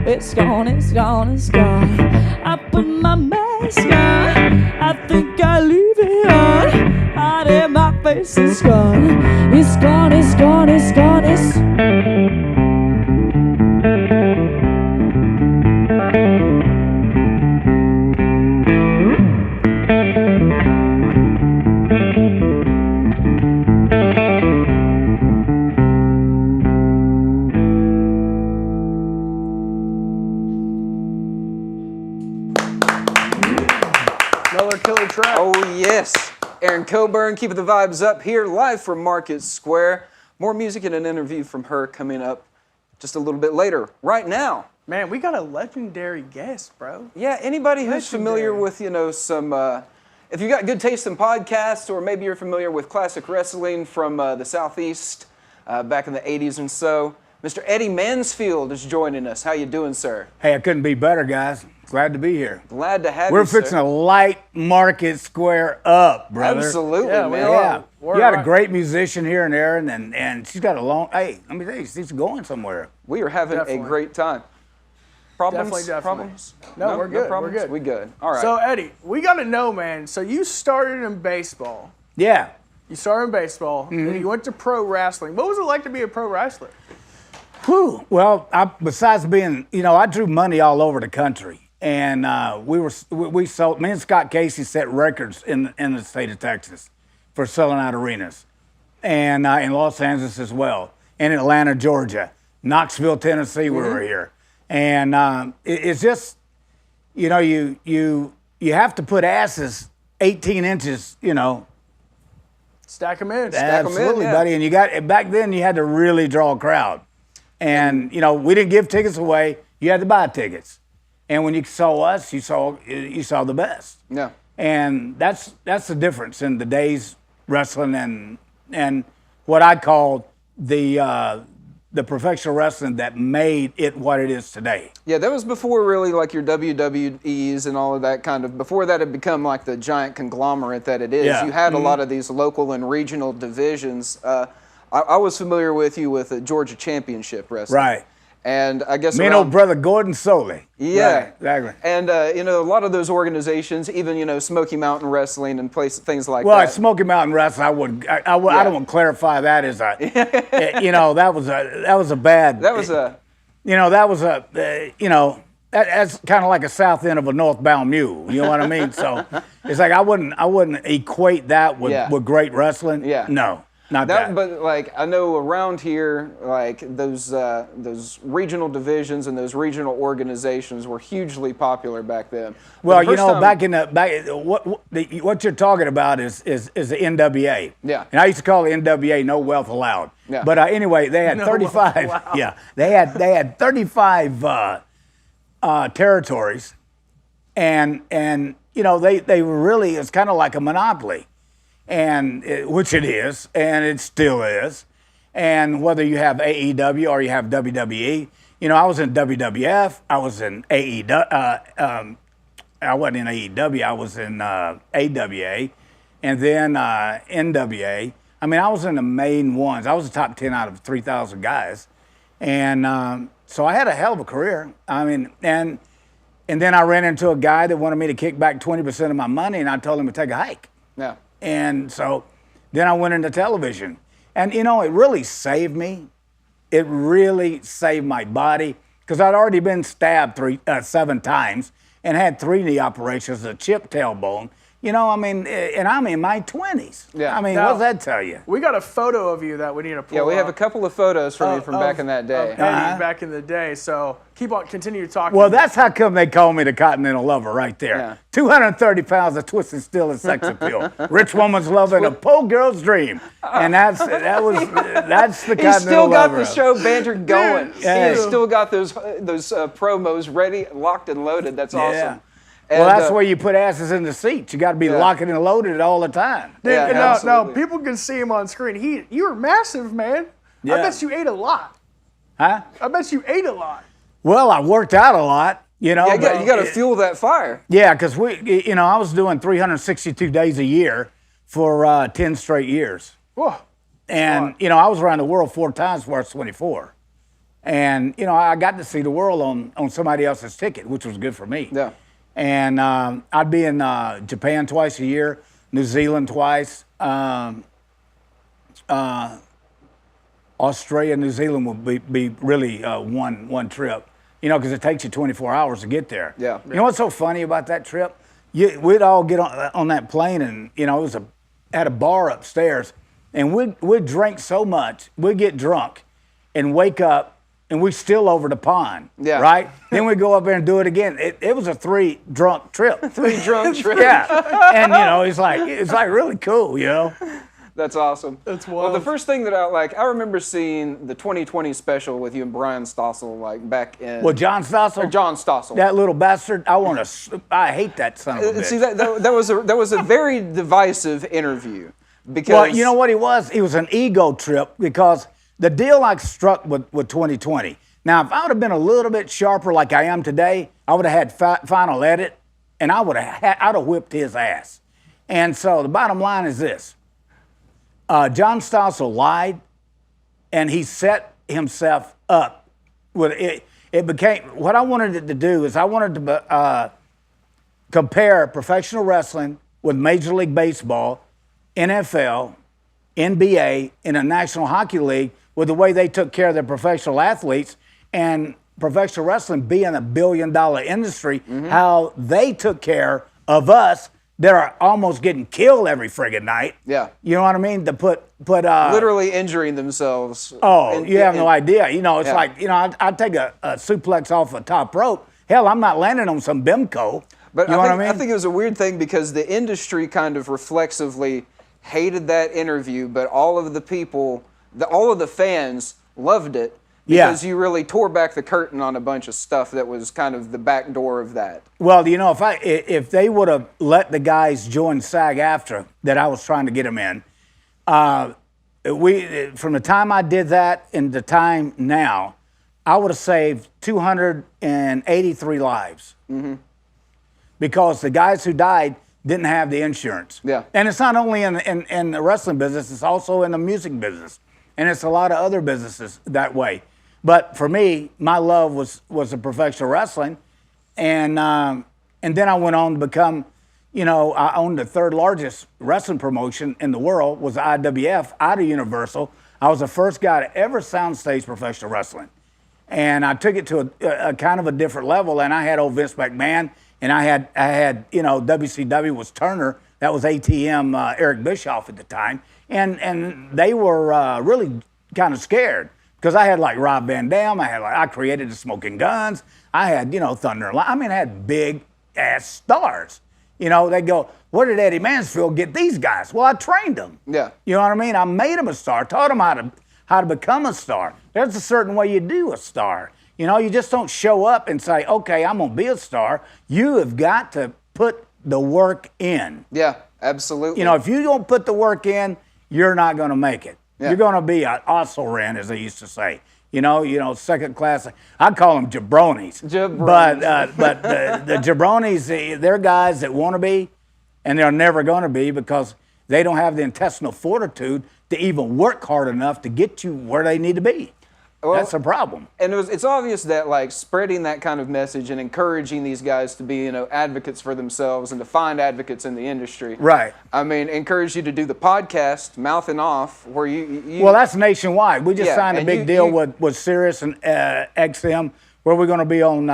it's gone, it's gone, it's gone. I put my mask on, I think I leave it on. Hiding my face is gone, it's gone, it's gone, it's gone, it's. Oh, yes. Erin Coburn, keeping the vibes up here, live from Market Square. More music and an interview from her coming up just a little bit later. Right now. Man, we got a legendary guest, bro. Yeah, anybody who's familiar with, some, if you got good taste in podcasts, or maybe you're familiar with classic wrestling from the Southeast back in the 80s and so, Mr. Eddie Mansfield is joining us. How you doing, sir? Hey, I couldn't be better, guys. Glad to be here. Glad to have you, We're fixing to light Market Square up, brother. Absolutely, yeah, man. Yeah. You got a great musician here in Erin, and she's got a long, hey, let me tell you, she's going somewhere. We are having a great time. Problems? Definitely. Problems? No, we're good. No problems? We're good. We good. All right. So, Eddie, we got to know, man. So you started in baseball. Yeah. You started in baseball, then you went to pro wrestling. What was it like to be a pro wrestler? Whew. Well, besides being, I drew money all over the country. And we sold, me and Scott Casey set records in the state of Texas for selling out arenas. And in Los Angeles as well. In Atlanta, Georgia. Knoxville, Tennessee, we were here. And it's just, you have to put asses 18 inches, Stack them in. Absolutely, buddy. And back then you had to really draw a crowd. And, we didn't give tickets away. You had to buy tickets. And when you saw us, you saw the best. Yeah. And that's the difference in the day's wrestling and what I'd call the professional wrestling that made it what it is today. Yeah, that was before really like your WWEs and all of that kind of, before that had become like the giant conglomerate that it is. Yeah. You had a lot of these local and regional divisions. I was familiar with you with Georgia Championship Wrestling. Right. And I guess me and old brother Gordon Soley. Yeah, right, exactly. And a lot of those organizations, even Smoky Mountain Wrestling and things like well, that. Well, Smoky Mountain Wrestling, I don't want to clarify that as a, that was a bad. That was a. That's kind of like a south end of a northbound mule. You know what I mean? So it's like I wouldn't equate that with great wrestling. Yeah. No. Not that. But like I know around here, like those regional divisions and those regional organizations were hugely popular back then. Well, what you're talking about is the NWA. Yeah. And I used to call the NWA No Wealth Allowed. Yeah. But anyway, they had 35. Yeah. They had 35 territories, and they were really, it's kind of like a monopoly. Which it is, and it still is. And whether you have AEW or you have WWE, I was in WWF, I was in AEW, I wasn't in AEW, I was in AWA, and then NWA. I mean, I was in the main ones. I was the top 10 out of 3,000 guys. And so I had a hell of a career. I mean, and And then I ran into a guy that wanted me to kick back 20% of my money, and I told him to take a hike. Yeah. And so then I went into television. And, you know, it really saved me. It really saved my body because I'd already been stabbed 7 times and had 3 knee operations, a chipped tailbone. You know, I mean, and I'm in my 20s. Yeah. I mean, Now, what does that tell you? We got a photo of you that we need to pull Yeah, we have a up couple of photos from you from back in that day. of Eddie back in the day. So continue talking. Well, that's how come they call me the Continental Lover right there. Yeah. 230 pounds of twisted steel and sex appeal. Rich woman's love and a poor girl's dream. And that's the Continental He's still got Lover. the show banter going. Yeah. He's still got those promos ready, locked and loaded. That's awesome. Well, And, that's where you put asses in the seats. You got to be locking and loaded all the time. Dude, Yeah, now absolutely. people can see him on screen. You were massive, man. I Yeah. bet you ate a lot. Huh? I bet you ate a lot. Well, I worked out a lot, you know. you got to fuel that fire. Yeah, because I was doing 362 days a year for 10 straight years. Whoa. And, I was around the world 4 times before I was 24. And, I got to see the world on somebody else's ticket, which was good for me. Yeah. And I'd be in Japan twice a year, New Zealand twice, Australia, New Zealand would be really one trip, because it takes you 24 hours to get there. Yeah. You know what's so funny about that trip? We'd all get on that plane, and it was at a bar upstairs, and we'd drink so much, we'd get drunk, and wake up, and we still over the pond. Yeah. Right? Then we go up there and do it again. It was a 3 drunk trip. 3 drunk trips. Yeah. And it's like really cool, That's awesome. That's Well, wild. the first thing that I remember seeing the 2020 special with you and Brian Stossel, back in. Well, John Stossel. Or John Stossel. That little bastard. I hate that son of a bitch. See, that was a very divisive interview because. Well, you know what he was? He was an ego trip because the deal I struck with 2020. Now, if I would have been a little bit sharper like I am today, I would have had final edit, and I'd have whipped his ass. And so the bottom line is this. John Stossel lied, and he set himself up with it. It became what I wanted it to do is I wanted to compare professional wrestling with Major League Baseball, NFL, NBA, and the National Hockey League with the way they took care of their professional athletes, and professional wrestling being a $1 billion industry, how they took care of us. They're almost getting killed every friggin' night. Yeah. You know what I mean? To put literally injuring themselves. Oh, you have no idea. It's Yeah. like, I'd take a suplex off a top rope. Hell, I'm not landing on some Bimco. But you know what I mean? I think it was a weird thing because the industry kind of reflexively hated that interview, but all of the people, all of the fans loved it because you really tore back the curtain on a bunch of stuff that was kind of the back door of that. Well, if they would have let the guys join SAG-AFTRA that I was trying to get them in, from the time I did that and the time now, I would have saved 283 lives. Mm-hmm. Because the guys who died didn't have the insurance. Yeah. And it's not only in the wrestling business, it's also in the music business. And it's a lot of other businesses that way. But for me, my love was the professional wrestling. And then I went on to become, I owned the 3rd largest wrestling promotion in the world, was the IWF, out of Universal. I was the first guy to ever soundstage professional wrestling. And I took it to a kind of a different level. And I had old Vince McMahon, and I had WCW was Turner. That was ATM, Eric Bischoff at the time. And they were really kind of scared. Because I had like Rob Van Dam, I created the Smoking Guns, I had, Thunder. I had big ass stars. They go, where did Eddie Mansfield get these guys? Well, I trained them. Yeah. You know what I mean? I made them a star, taught them how to become a star. There's a certain way you do a star. You just don't show up and say, okay, I'm gonna be a star. You have got to put the work in. Yeah, absolutely. If you don't put the work in, you're not gonna make it. Yeah. You're going to be an Osselran, as they used to say. Second class. I call them jabronis. But the jabronis, they're guys that want to be, and they're never going to be because they don't have the intestinal fortitude to even work hard enough to get you where they need to be. That's a problem. And it's obvious that like spreading that kind of message and encouraging these guys to be, advocates for themselves and to find advocates in the industry. Right. I mean, encourage you to do the podcast, Mouthing Off, where you well, that's nationwide. We just signed a big deal with Sirius and XM, where we're going to be on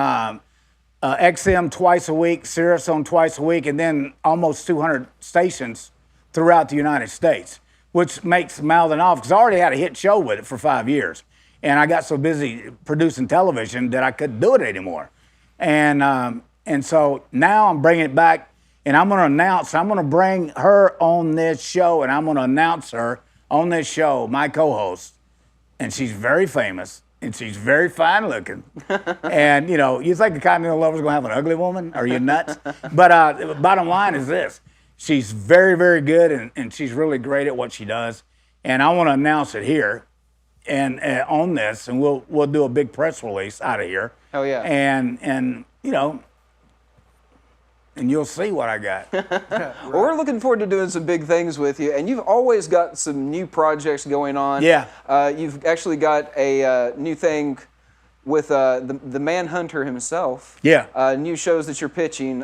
XM twice a week, Sirius on twice a week, and then almost 200 stations throughout the United States, which makes Mouthing Off, because I already had a hit show with it for 5 years. And I got so busy producing television that I couldn't do it anymore. And so now I'm bringing it back, and I'm going to bring her on this show, and I'm going to announce her on this show, my co-host. And she's very famous, and she's very fine looking. And, you think the Continental Lover's going to have an ugly woman? Are you nuts? But bottom line is this. She's very, very good, and she's really great at what she does. And I want to announce it here. And on this, and we'll do a big press release out of here. Oh yeah. And and you'll see what I got. Well, we're looking forward to doing some big things with you, and you've always got some new projects going on. Yeah. You've actually got a new thing with the Manhunter himself. Yeah. New shows that you're pitching.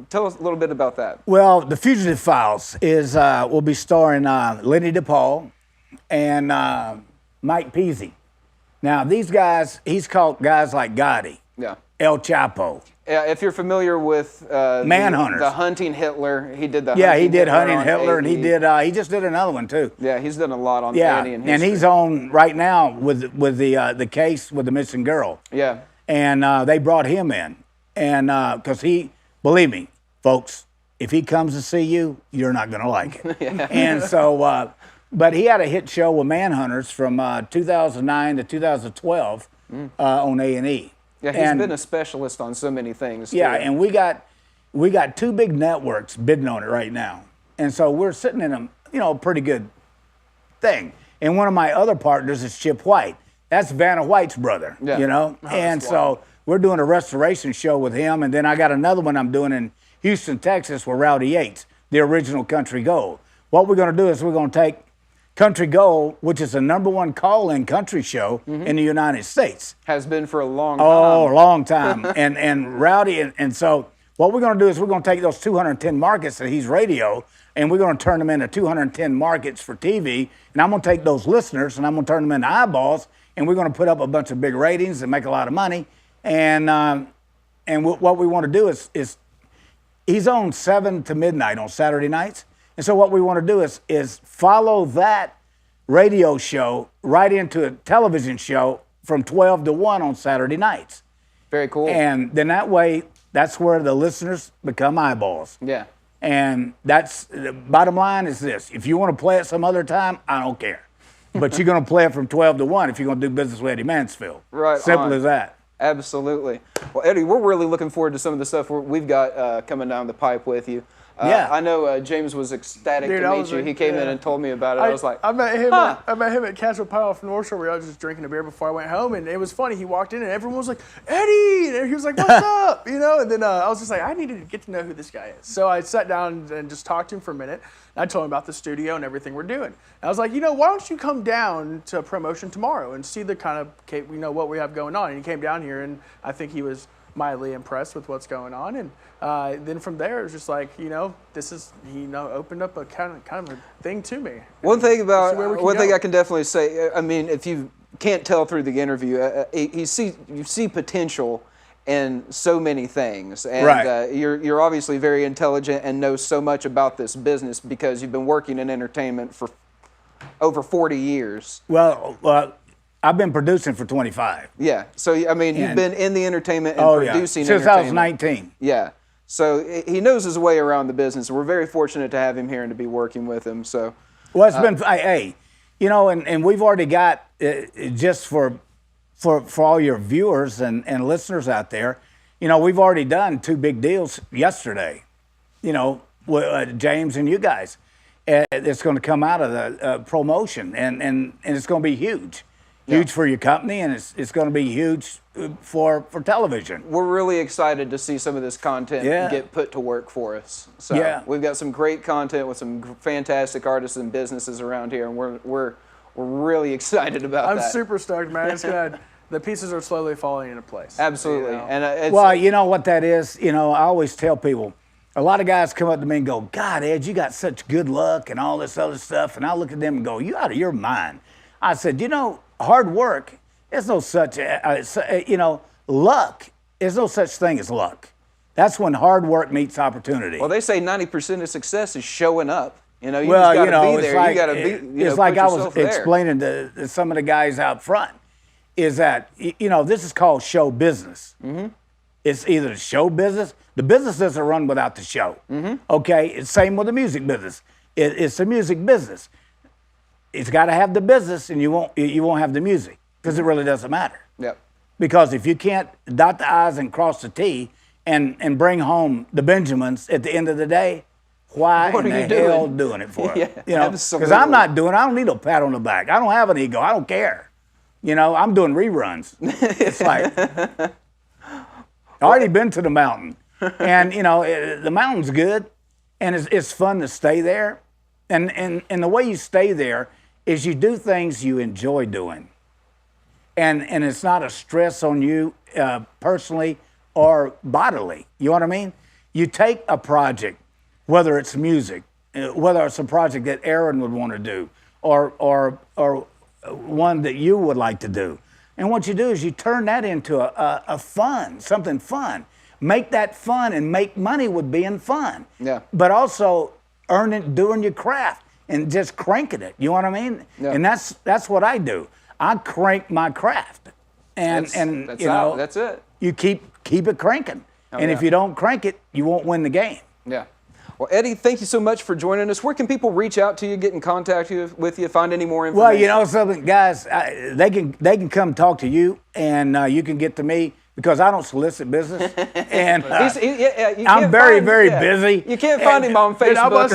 Tell us a little bit about that. Well, The Fugitive Files will be starring Lenny DePaul and Mike Peasy. Now, these guys, he's caught guys like Gotti, El Chapo. Yeah, if you're familiar with Manhunters, the Hunting Hitler, he did the he did Hunting Hitler, and he just did another one too. Yeah, he's done a lot on Annie and history. And he's on right now with the case with the missing girl. Yeah, and they brought him in, and because believe me, folks, if he comes to see you, you're not gonna like it. And so. But he had a hit show with Manhunters from 2009 to 2012 on A&E. Yeah, he's been a specialist on so many things. Yeah, and we got two big networks bidding on it right now, and so we're sitting in a pretty good thing. And one of my other partners is Chip White. That's Vanna White's brother. Yeah. And so we're doing a restoration show with him, and then I got another one I'm doing in Houston, Texas, with Rowdy Yates, the original Country Gold. What we're going to do is we're going to take Country Gold, which is the #1 call-in country show in the United States. Has been for a long time. Oh, a long time. and Rowdy, and so what we're going to do is we're going to take those 210 markets that he's radio, and we're going to turn them into 210 markets for TV, and I'm going to take those listeners, and I'm going to turn them into eyeballs, and we're going to put up a bunch of big ratings and make a lot of money. And what we want to do is he's on 7 to midnight on Saturday nights. And so what we want to do is follow that radio show right into a television show from 12 to 1 on Saturday nights. Very cool. And then that way, that's where the listeners become eyeballs. Yeah. And that's the bottom line is this. If you want to play it some other time, I don't care. But you're going to play it from 12 to 1 if you're going to do business with Eddie Mansfield. Right. Simple as that. Absolutely. Well, Eddie, we're really looking forward to some of the stuff we've got coming down the pipe with you. Yeah, I know James was ecstatic to meet you. He came in and told me about it. I was like, I met him at Casual Pile off North Shore. We were just drinking a beer before I went home, and it was funny. He walked in and everyone was like, Eddie, and he was like, what's up? And then I was just like, I needed to get to know who this guy is. So I sat down and just talked to him for a minute. And I told him about the studio and everything we're doing. And I was like, why don't you come down to promotion tomorrow and see the kind of what we have going on? And he came down here, and I think he was mildly impressed with what's going on, and then from there it was just like this is opened up a kind of a thing to me. One thing I can definitely say, I mean, if you can't tell through the interview, you see potential in so many things, and right. You're obviously very intelligent and know so much about this business because you've been working in entertainment for over 40 years. Well. I've been producing for 25. Yeah. So, I mean, you've been in the entertainment and producing since I was 19. Yeah. So he knows his way around the business. We're very fortunate to have him here and to be working with him. So, well, it's been, and we've already got, just for all your viewers and listeners out there, we've already done 2 big deals yesterday, with James and you guys. It's going to come out of the promotion, and it's going to be huge. Huge for your company, and it's going to be huge for television. We're really excited to see some of this content get put to work for us. So we've got some great content with some fantastic artists and businesses around here, and we're we're really excited about that. I'm super stoked, man. It's good. The pieces are slowly falling into place. Absolutely. You know? And it's, Well, you know what that is? You know, I always tell people, a lot of guys come up to me and go, God, Ed, you got such good luck and all this other stuff. And I look at them and go, you out of your mind. I said, you know, hard work, there's no such, luck, there's no such thing as luck. That's when hard work meets opportunity. well, they say 90% of success is showing up. You know, you just got to be there. Like, you got to be. It's put like I was yourself there. explaining to some of the guys out front, is that this is called show business. Mm-hmm. It's either the show business. The business doesn't run without the show. Mm-hmm. Okay, it's same with the music business. It's the music business. It's got to have the business, and you won't have the music because it really doesn't matter. Yep. Because if you can't dot the I's and cross the T and bring home the Benjamins at the end of the day, why What in are you the hell doing? doing it for? Yeah, Because absolutely. I'm not doing it. I don't need a pat on the back. I don't have an ego. I don't care. I'm doing reruns. It's like, I already been to the mountain. And, the mountain's good, and it's fun to stay there. And the way you stay there is you do things you enjoy doing. And it's not a stress on you personally or bodily. You know what I mean? You take a project, whether it's music, whether it's a project that Aaron would want to do, or one that you would like to do. And what you do is you turn that into something fun. Make that fun, and make money with being fun. Yeah. But also doing your craft and just cranking it. You know what I mean? Yeah. And that's what I do. I crank my craft. That's it. You keep it cranking. And if you don't crank it, you won't win the game. Yeah. Well, Eddie, thank you so much for joining us. Where can people reach out to you, get in contact with you, find any more information? Well, you know something, guys, they can come talk to you, and you can get to me because I don't solicit business. And I'm very, very busy. You can't find him on Facebook.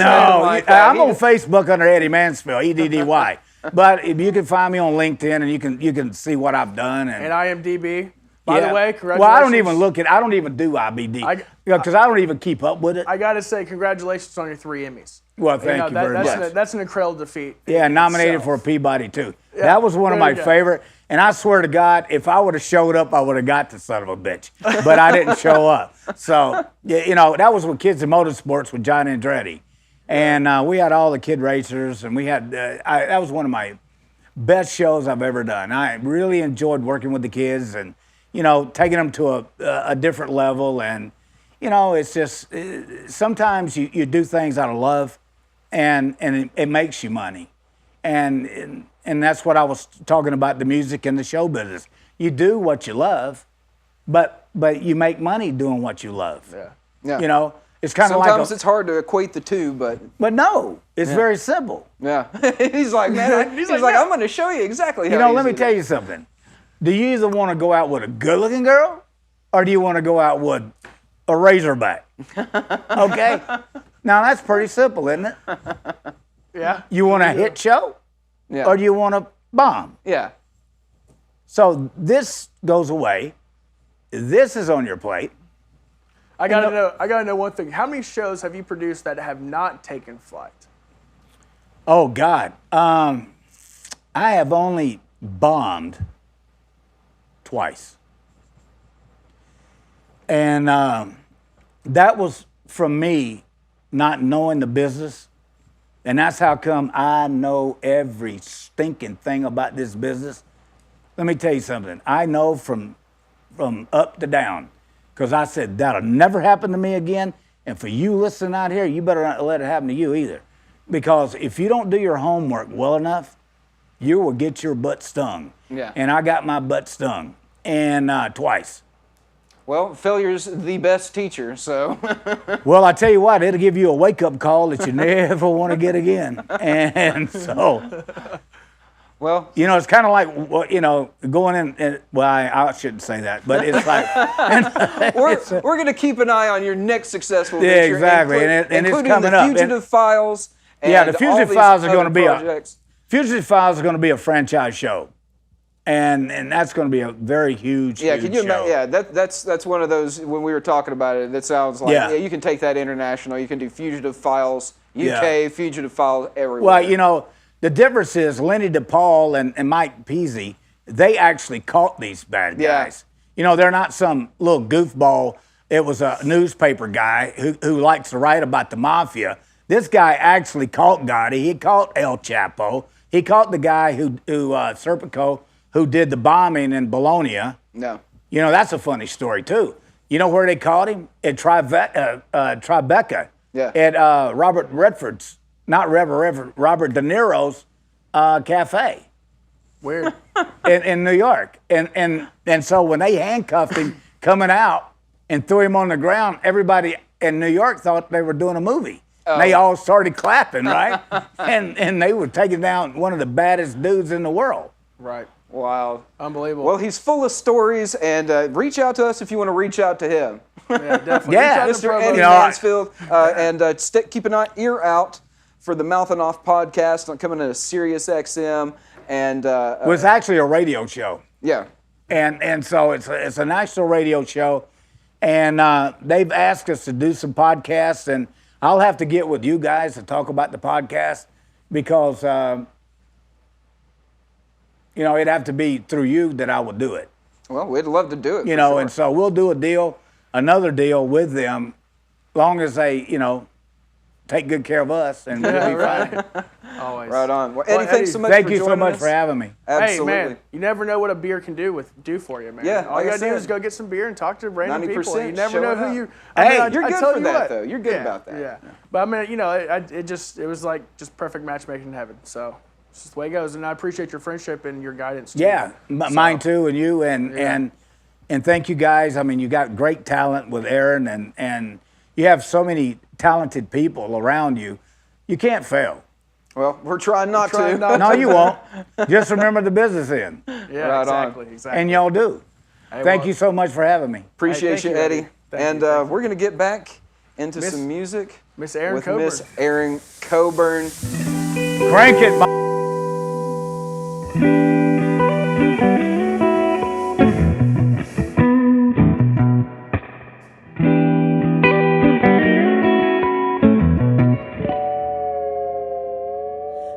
I'm on Facebook under Eddie Mansfield, EDDY. But if you can find me on LinkedIn, and you can see what I've done. And IMDb. By the way, congratulations. Well, I don't even do IBD because I don't even keep up with it. I got to say, congratulations on your 3 Emmys. Well, thank you very much. That's an incredible defeat. Yeah, nominated for a Peabody, too. Yeah, that was one of my favorite. And I swear to God, if I would have showed up, I would have got the son of a bitch. But I didn't show up. So, that was with Kids in Motorsports with John Andretti. And we had all the kid racers, and we had, that was one of my best shows I've ever done. I really enjoyed working with the kids and, taking them to a different level. And, it's just, sometimes you do things out of love, and it makes you money. And that's what I was talking about, the music and the show business. You do what you love, but you make money doing what you love. Yeah. It's kind of like sometimes it's hard to equate the two, but no, it's very simple. Yeah. He's like, man, he's like, I'm going to show you exactly how. Let me tell you something. Do you either want to go out with a good-looking girl, or do you want to go out with a Razorback? Okay. Now that's pretty simple, isn't it? Yeah. You want a hit show? Yeah. Or do you want a bomb? Yeah. So this goes away. This is on your plate. I gotta know one thing. How many shows have you produced that have not taken flight? Oh God. I have only bombed twice. And that was from me not knowing the business. And that's how come I know every stinking thing about this business. Let me tell you something. I know from up to down, because I said that'll never happen to me again. And for you listening out here, you better not let it happen to you either. Because if you don't do your homework well enough, you will get your butt stung. Yeah. And I got my butt stung, and twice. Well, failure's the best teacher, so. Well, I tell you what, it'll give you a wake-up call that you never want to get again. And so, well, it's kind of like, going in, and, well, I shouldn't say that, but it's like. we're going to keep an eye on your next successful venture. Yeah, exactly, and it's including coming the up. Fugitive Files. Yeah, the Fugitive Files are going to be projects. Fugitive Files are going to be a franchise show. And that's going to be a very huge, yeah, huge can you show. Yeah, that's one of those, when we were talking about it, that sounds like, yeah, you can take that international. You can do Fugitive Files UK, Fugitive Files everywhere. Well, the difference is Lenny DePaul and Mike Peasy, they actually caught these bad guys. You know, they're not some little goofball. It was a newspaper guy who likes to write about the mafia. This guy actually caught Gotti. He caught El Chapo. He caught the guy who Serpico, who did the bombing in Bologna. No. You know, that's a funny story, too. You know where they caught him? At Tribeca. Yeah. At Robert Redford's, not Robert De Niro's cafe. Weird. in New York. And so when they handcuffed him coming out and threw him on the ground, everybody in New York thought they were doing a movie. Oh. They all started clapping, right? and they were taking down one of the baddest dudes in the world. Right. Wow. Unbelievable. Well, he's full of stories, and reach out to us if you want to reach out to him. Yeah, definitely. Yeah. Mr. Eddie Mansfield. And keep an ear out for the Mouthing Off podcast coming to Sirius XM. And it was actually a radio show. Yeah. And so it's a national radio show, and they've asked us to do some podcasts, and I'll have to get with you guys to talk about the podcast because you know, it'd have to be through you that I would do it. Well, we'd love to do it. You know, and so we'll do another deal with them, long as they, you know, take good care of us, and we'll be fine. Always. Right on. Well, Eddie, thanks so much Thank for you so joining much us. for having me. Absolutely. Hey, man, you never know what a beer can do for you, man. Yeah, All like you I gotta do said, is go get some beer and talk to random 90% people. You never show know it who up. you. You're good tell for you that, what. though. You're good about that. Yeah. But I mean, you know, it was like just perfect matchmaking in heaven. So it's just the way it goes, and I appreciate your friendship and your guidance. Too. Yeah, mine too, and you, and thank you guys. I mean, you got great talent with Aaron, and you have so many talented people around you. You can't fail. Well, we're trying not to. No, you won't. Just remember the business end. Yeah, Right exactly. And y'all do. Thank you so much for having me. Appreciate you, Eddie. Thank And you. we're going to get back into some music Miss Erin with Coburn. Miss Erin Coburn. Crank it,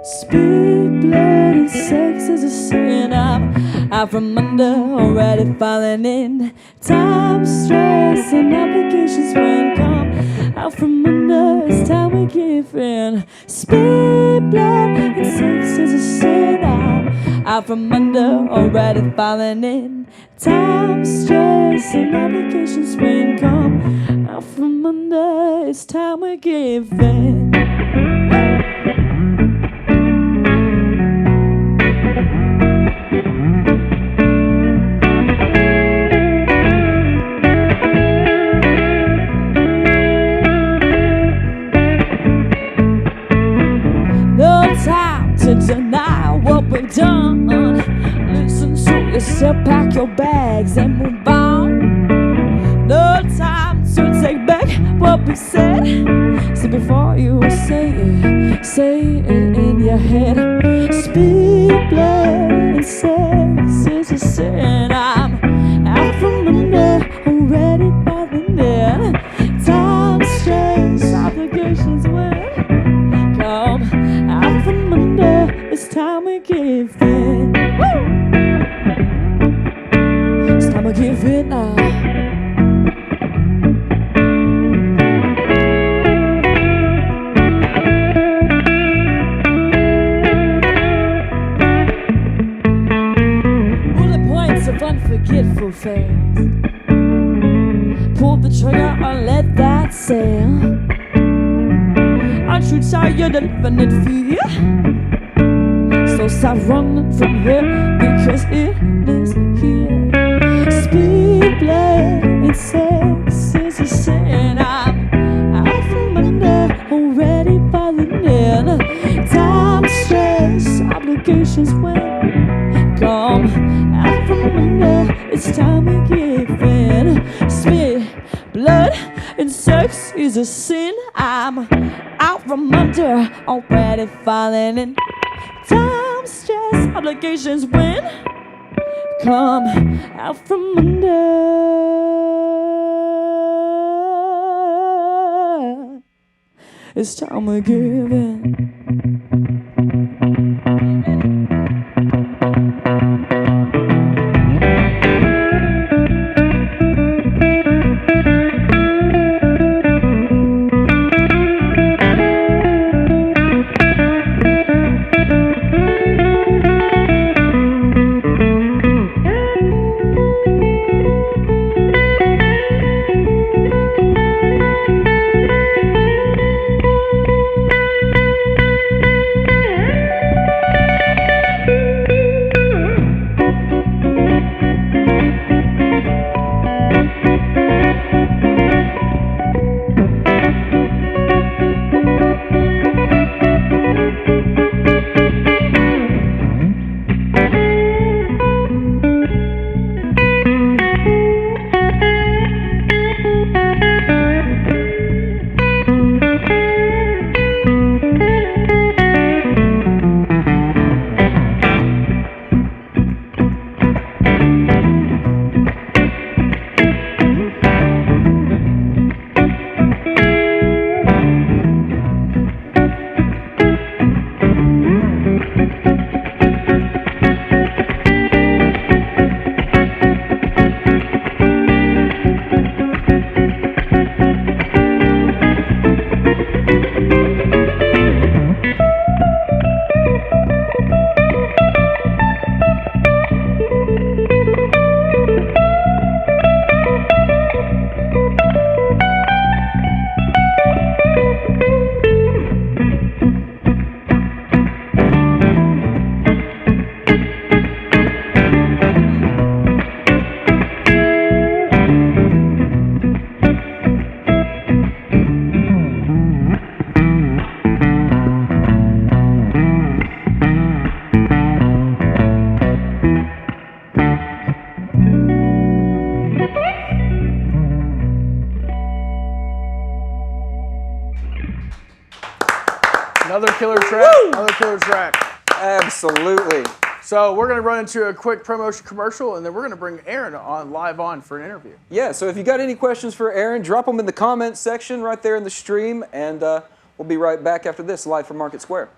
Speed, blood, and sex is a sin. I'm out from under, already falling in. Time, stress, and obligations when come out from under. It's time we give in. Speed, blood, and sex is a sin. I'm out from under, already falling in. Time, stress, and obligations when come out from under. It's time we give in. To deny what we've done. Listen to yourself, pack your bags and move on. No time to take back what we said. So before you say it in your head. Speed, blood, and sex is a sin. I'm out from under, already falling in. Time, stress, obligations will come out from under. It's time we give in. Woo! It's time we give in now. Bullet points of unforgetful fails. Pull the trigger or let that sail. Aren't you tired of living in fear? So stop running from here, because it is here. Speed, blood, and sex is a sin. I'm out from under, already falling in. Time, stress, obligations when come out from under. It's time we give in. Speed, blood, and sex is a sin. I'm out from under, already falling in. Time, stress, obligations when come out from under. It's time we give in. Another killer track. Another killer track. Absolutely. So we're going to run into a quick promotion commercial, and then we're going to bring Aaron live on for an interview. Yeah, so if you got any questions for Aaron, drop them in the comments section right there in the stream, and we'll be right back after this, live from Market Square.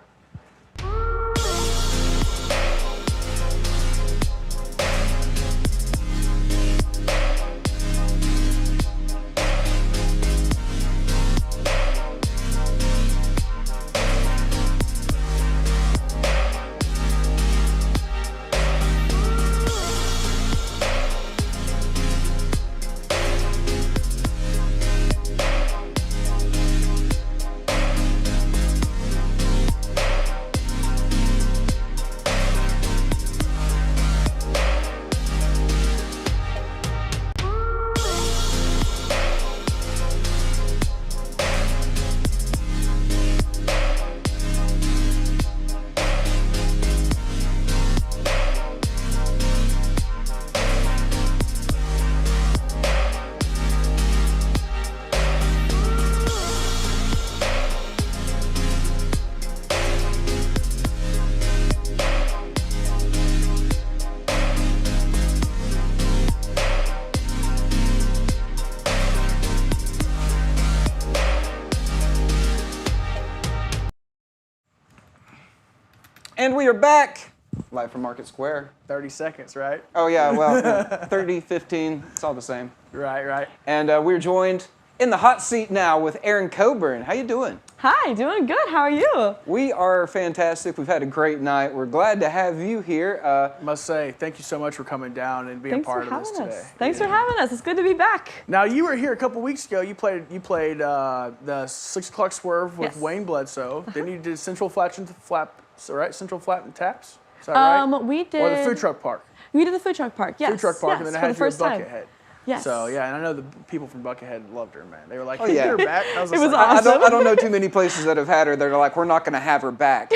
And we are back, live from Market Square. 30 seconds, right? Oh yeah, well, 30, 15, it's all the same. Right. And we're joined in the hot seat now with Erin Coburn. How you doing? Hi, doing good. How are you? We are fantastic. We've had a great night. We're glad to have you here. Must say, thank you so much for coming down and being part of this today. Thanks for having us. It's good to be back. Now, you were here a couple weeks ago. You played the 6 o'clock swerve with Wayne Bledsoe. Then you did Central Flat and Central Flat and Taps. Is that right? We did. Or the Food Truck Park. We did the Food Truck Park. Yes. Food Truck Park, and then I had you at Buckethead. Yes. So yeah, and I know the people from Buckethead loved her, man. They were like, "Oh yeah, get her back." I was it was like, awesome. I don't know too many places that have had her. They're like, "We're not going to have her back."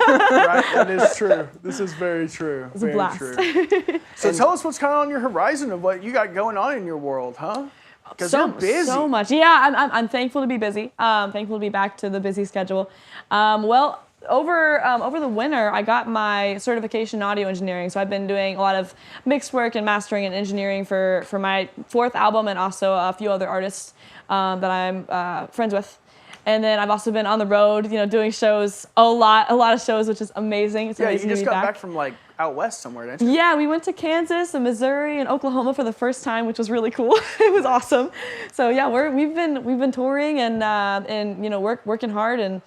Right, that is true. This is very true. It's a blast. True. So tell us what's kind of on your horizon of what you got going on in your world, huh? Because you're busy. So much. Yeah, I'm thankful to be busy. Thankful to be back to the busy schedule. Over the winter, I got my certification in audio engineering, so I've been doing a lot of mixed work and mastering and engineering for my 4th album and also a few other artists that I'm friends with. And then I've also been on the road, doing shows, a lot of shows, which is amazing. It's amazing you just to be got back from like out west somewhere, didn't you? Yeah, we went to Kansas and Missouri and Oklahoma for the first time, which was really cool. It was awesome. So yeah, we've been touring and working hard and.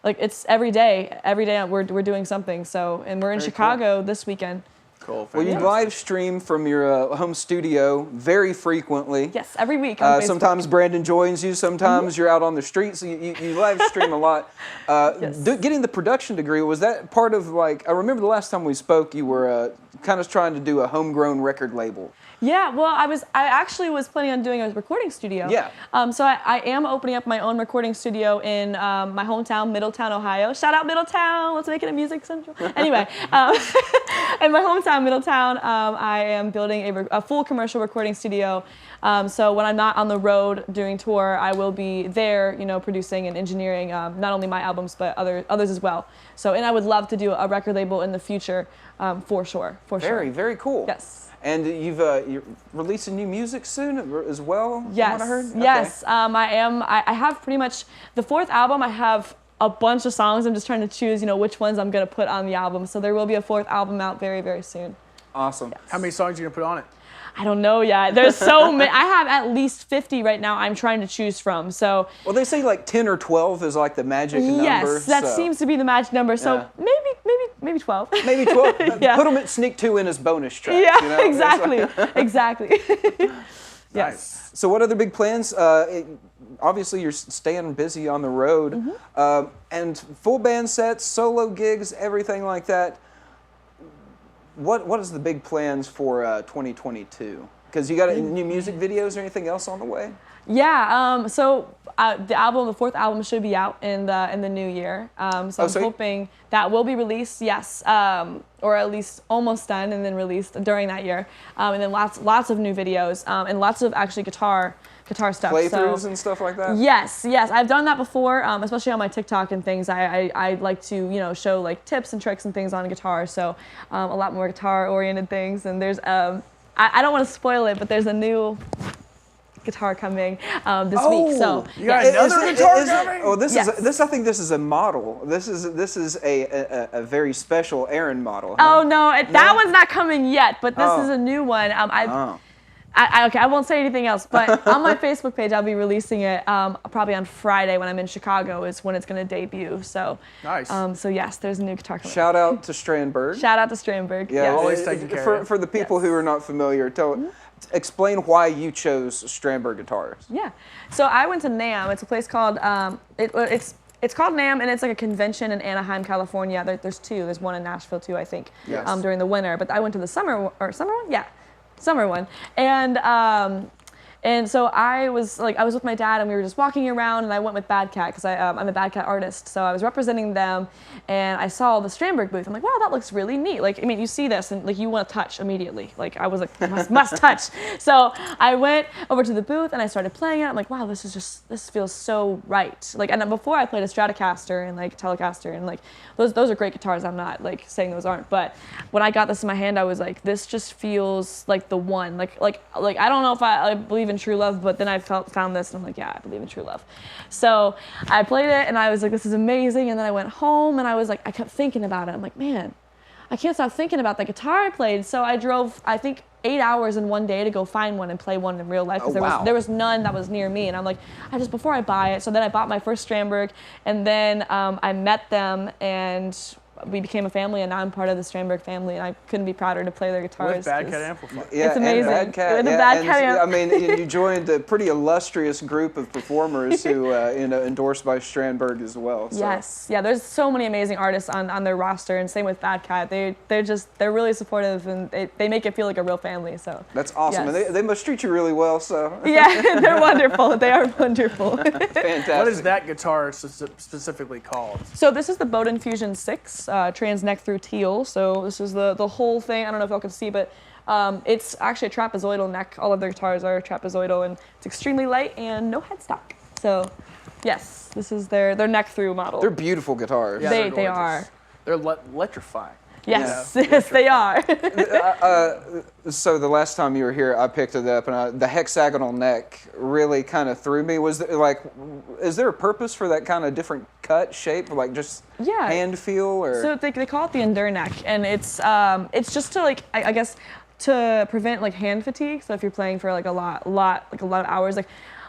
Like it's every day we're doing something. So, and we're in Chicago this weekend. Cool. Well, you live stream from your home studio very frequently. Yes, every week. Sometimes Brandon joins you. Sometimes you're out on the streets. So you live stream a lot. Yes. Getting the production degree, was that part of like? I remember the last time we spoke, you were kind of trying to do a homegrown record label. Yeah, well, I actually was planning on doing a recording studio. Yeah. So I am opening up my own recording studio in my hometown, Middletown, Ohio. Shout out Middletown. Let's make it a music central. Anyway, in my hometown, Middletown, I am building a full commercial recording studio. So when I'm not on the road doing tour, I will be there, producing and engineering not only my albums but others as well. So, and I would love to do a record label in the future, for sure. Very, very cool. Yes. And you're releasing new music soon as well? Yes. From what I heard? Yes. I have pretty much the 4th album. I have a bunch of songs. I'm just trying to choose, which ones I'm gonna put on the album. So there will be a 4th album out very, very soon. Awesome. Yes. How many songs are you gonna put on it? I don't know yet. There's so many. I have at least 50 right now I'm trying to choose from. So. Well, they say like 10 or 12 is like the magic number. Yes, that seems to be the magic number. So maybe 12. Maybe 12. Yeah. Put them at sneak 2 in as bonus tracks. Yeah, exactly. Exactly. Yes. Nice. So what other big plans? Obviously, you're staying busy on the road. And full band sets, solo gigs, everything like that. What is the big plans for 2022? Because you got new music videos or anything else on the way? Yeah. So the 4th album should be out in the new year. So I'm hoping that will be released. Yes. Or at least almost done and then released during that year. And then lots of new videos and lots of actually guitar guitar stuff. Playthroughs and stuff like that? Yes, I've done that before, especially on my TikTok and things. I like to, you know, show like tips and tricks and things on guitar, so a lot more guitar-oriented things. And there's, I don't want to spoil it, but there's a new guitar coming this week. So you got another guitar coming? Oh, this. I think this is a model. This is a very special Aaron model. Huh? Oh no, that one's not coming yet, but this is a new one. Okay, I won't say anything else, but on my Facebook page, I'll be releasing it probably on Friday when I'm in Chicago is when it's going to debut. So nice. So yes, there's a new guitar coming. Shout out to Strandberg. Shout out to Strandberg. Yeah, always taking care of. For the people who are not familiar, explain why you chose Strandberg guitars. Yeah, so I went to NAMM. It's a place called it's called NAMM, and it's like a convention in Anaheim, California. There's two. There's one in Nashville too, I think. Yes. During the winter, but I went to the summer one. Yeah, summer one, and so I was with my dad, and we were just walking around, and I went with Bad Cat because I'm a Bad Cat artist, so I was representing them, and I saw the Strandberg booth. I'm like, wow, that looks really neat. Like, I mean, you see this, and like you want to touch immediately. Like, I was like, must touch. So I went over to the booth, and I started playing it. I'm like, wow, this feels so right. Like, and before I played a Stratocaster and like Telecaster, and like those are great guitars. I'm not like saying those aren't, but when I got this in my hand, I was like, this just feels like the one. Like I don't know if I believe in true love, but then I found this, and I'm like, yeah, I believe in true love. So I played it, and I was like, this is amazing. And then I went home, and I was like, I kept thinking about it. I'm like, man, I can't stop thinking about the guitar I played. So I drove, I think, 8 hours in one day to go find one and play one in real life because there was none that was near me. And I'm like, before I buy it. So then I bought my first Strandberg, and then I met them, and we became a family, and now I'm part of the Strandberg family, and I couldn't be prouder to play their guitars. With Bad Cat Amplifier. Yeah, it's amazing. And Bad Cat. With the Bad Cat. I mean, you joined a pretty illustrious group of performers who, endorsed by Strandberg as well. So. Yes, yeah. There's so many amazing artists on their roster, and same with Bad Cat. They're really supportive, and they make it feel like a real family. So that's awesome, yes. and they must treat you really well. So yeah, they're wonderful. They are wonderful. Fantastic. What is that guitar specifically called? So this is the Bowden Fusion 6 trans neck through teal. So this is the whole thing. I don't know if y'all can see, but it's actually a trapezoidal neck. All of their guitars are trapezoidal, and it's extremely light and no headstock. So yes, this is their neck through model. They're beautiful guitars. Yeah, they are. They're electrifying. Yes, yes, they are. So the last time you were here, I picked it up, and the hexagonal neck really kind of threw me. Is there a purpose for that kind of different cut shape, like just hand feel, or? So they call it the Endure neck, and it's just to I guess to prevent like hand fatigue. So if you're playing for like a lot of hours,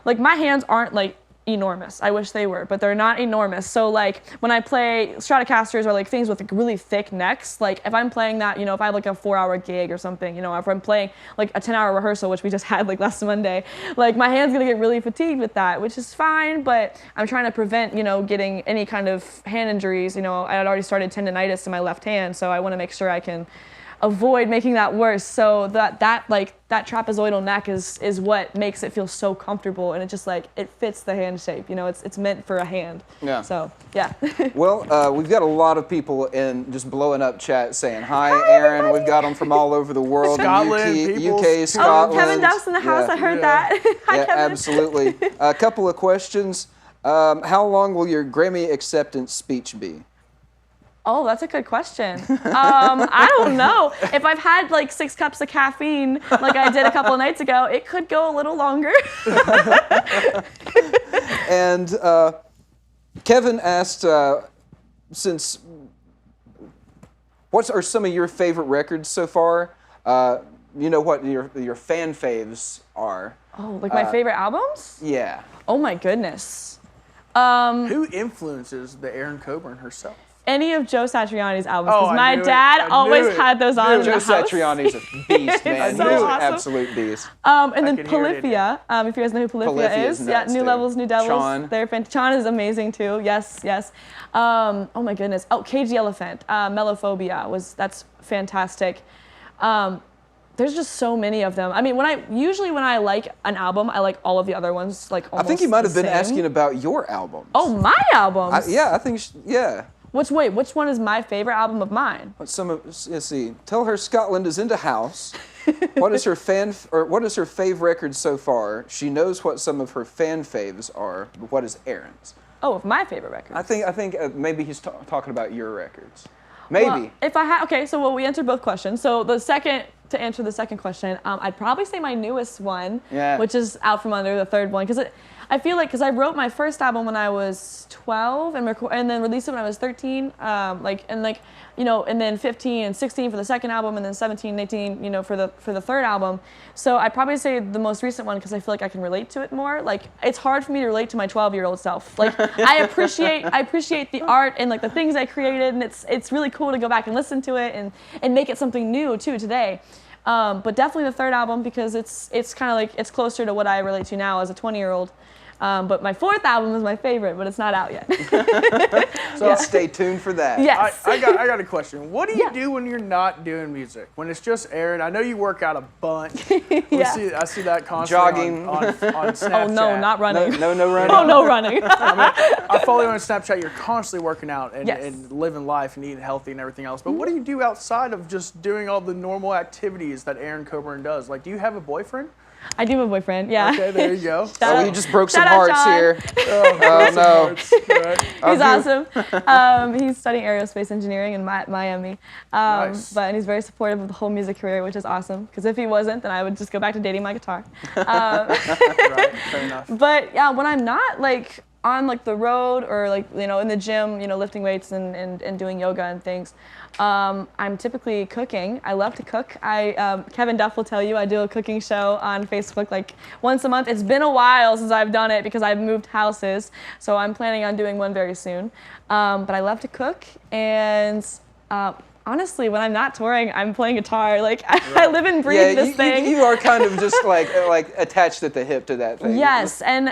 like my hands aren't like enormous. I wish they were, but they're not enormous. So like when I play Stratocasters or like things with like really thick necks, like if I'm playing that, if I have like a 4-hour gig or something, if I'm playing like a 10-hour rehearsal, which we just had like last Monday, like my hand's gonna get really fatigued with that, which is fine, but I'm trying to prevent, getting any kind of hand injuries. I had already started tendonitis in my left hand, so I want to make sure I can avoid making that worse. So that trapezoidal neck is what makes it feel so comfortable, and it just it fits the hand shape. It's meant for a hand. Yeah. So yeah. Well, we've got a lot of people in just blowing up chat saying hi, Aaron. Everybody. We've got them from all over the world. Scotland, UK, Scotland. Oh, Kevin Duff's in the house. I heard that. Hi, Kevin. Absolutely. A couple of questions. How long will your Grammy acceptance speech be? Oh, that's a good question. I don't know. If I've had like 6 cups of caffeine, like I did a couple of nights ago, it could go a little longer. And Kevin asked, what are some of your favorite records so far? You know what your fan faves are? Oh, like my favorite albums? Yeah. Oh my goodness. Who influences the Aaron Coburn herself? Any of Joe Satriani's albums, because my dad always had those on in the house. Joe Satriani's a beast, man. So He's awesome. an absolute beast. And then Polyphia, if you guys know who Polyphia is. Yeah, New Levels, New Devils. Sean. Sean is amazing too. Yes, yes. Oh my goodness. Oh, Cage the Elephant, Melophobia, that's fantastic. There's just so many of them. I mean, when I like an album, I like all of the other ones I think you might have been asking about your albums. Oh, my albums? I think, yeah. Which one is my favorite album of mine? Let's see. Tell her Scotland is into house. What is her fave record so far? She knows what some of her fan faves are, but what is Erin's? Oh, of my favorite records. I think maybe he's talking about your records. Maybe. Well, if I had, okay, so we answered both questions. So to answer the second question, I'd probably say my newest one, which is Out From Under, the third one, because I feel like, because I wrote my first album when I was 12 and then released it when I was 13, and then 15 and 16 for the second album, and then 17 and 18, for the third album. So I'd probably say the most recent one because I feel like I can relate to it more. Like, it's hard for me to relate to my 12-year-old self. Like, I appreciate the art and like the things I created, and it's really cool to go back and listen to it and make it something new too today. But definitely the third album because it's kind of like it's closer to what I relate to now as a 20-year-old. But my fourth album is my favorite, but it's not out yet. So stay tuned for that. Yes. I got a question. What do you do when you're not doing music? When it's just Erin? I know you work out a bunch. I see that constantly jogging on Snapchat. Oh no, not running. No running. Oh no, running. I follow you on Snapchat. You're constantly working out and, Yes. and living life and eating healthy and everything else. But what do you do outside of just doing all the normal activities that Erin Coburn does? Like, do you have a boyfriend? I do have a boyfriend, yeah. Okay, there you go. Oh, you just broke some Shout out, hearts John. here. Oh no. He's awesome. He's studying aerospace engineering in Miami. Nice. And he's very supportive of the whole music career, which is awesome. Because if he wasn't, then I would just go back to dating my guitar. Right, fair enough. But yeah, when I'm not like on like the road or like in the gym, lifting weights and doing yoga and things, I'm typically cooking. I love to cook. Kevin Duff will tell you I do a cooking show on Facebook like once a month. It's been a while since I've done it because I've moved houses, so I'm planning on doing one very soon. But I love to cook, and honestly, when I'm not touring, I'm playing guitar. Like I live and breathe this thing. You are kind of just like attached at the hip to that thing. Yes, and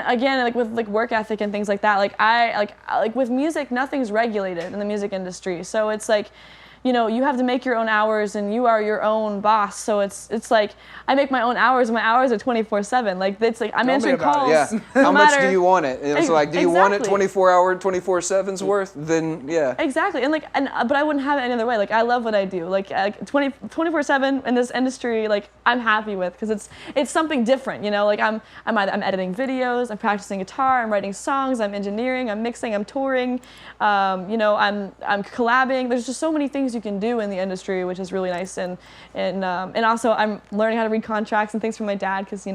again, like with like work ethic and things like that. Like with music, nothing's regulated in the music industry. So it's like, you have to make your own hours, and you are your own boss. So it's like I make my own hours, and my hours are 24/7. Like it's like I'm answering calls. Yeah. How much do you want it? It's like, do you want it Exactly. 24-hour, 24/7's worth? Then yeah. Exactly, but I wouldn't have it any other way. Like I love what I do. Like 24/7 in this industry, like I'm happy with because it's something different. Like I'm editing videos, I'm practicing guitar, I'm writing songs, I'm engineering, I'm mixing, I'm touring. I'm collabing. There's just so many things you can do in the industry, which is really nice. And also I'm learning how to read contracts and things from my dad because he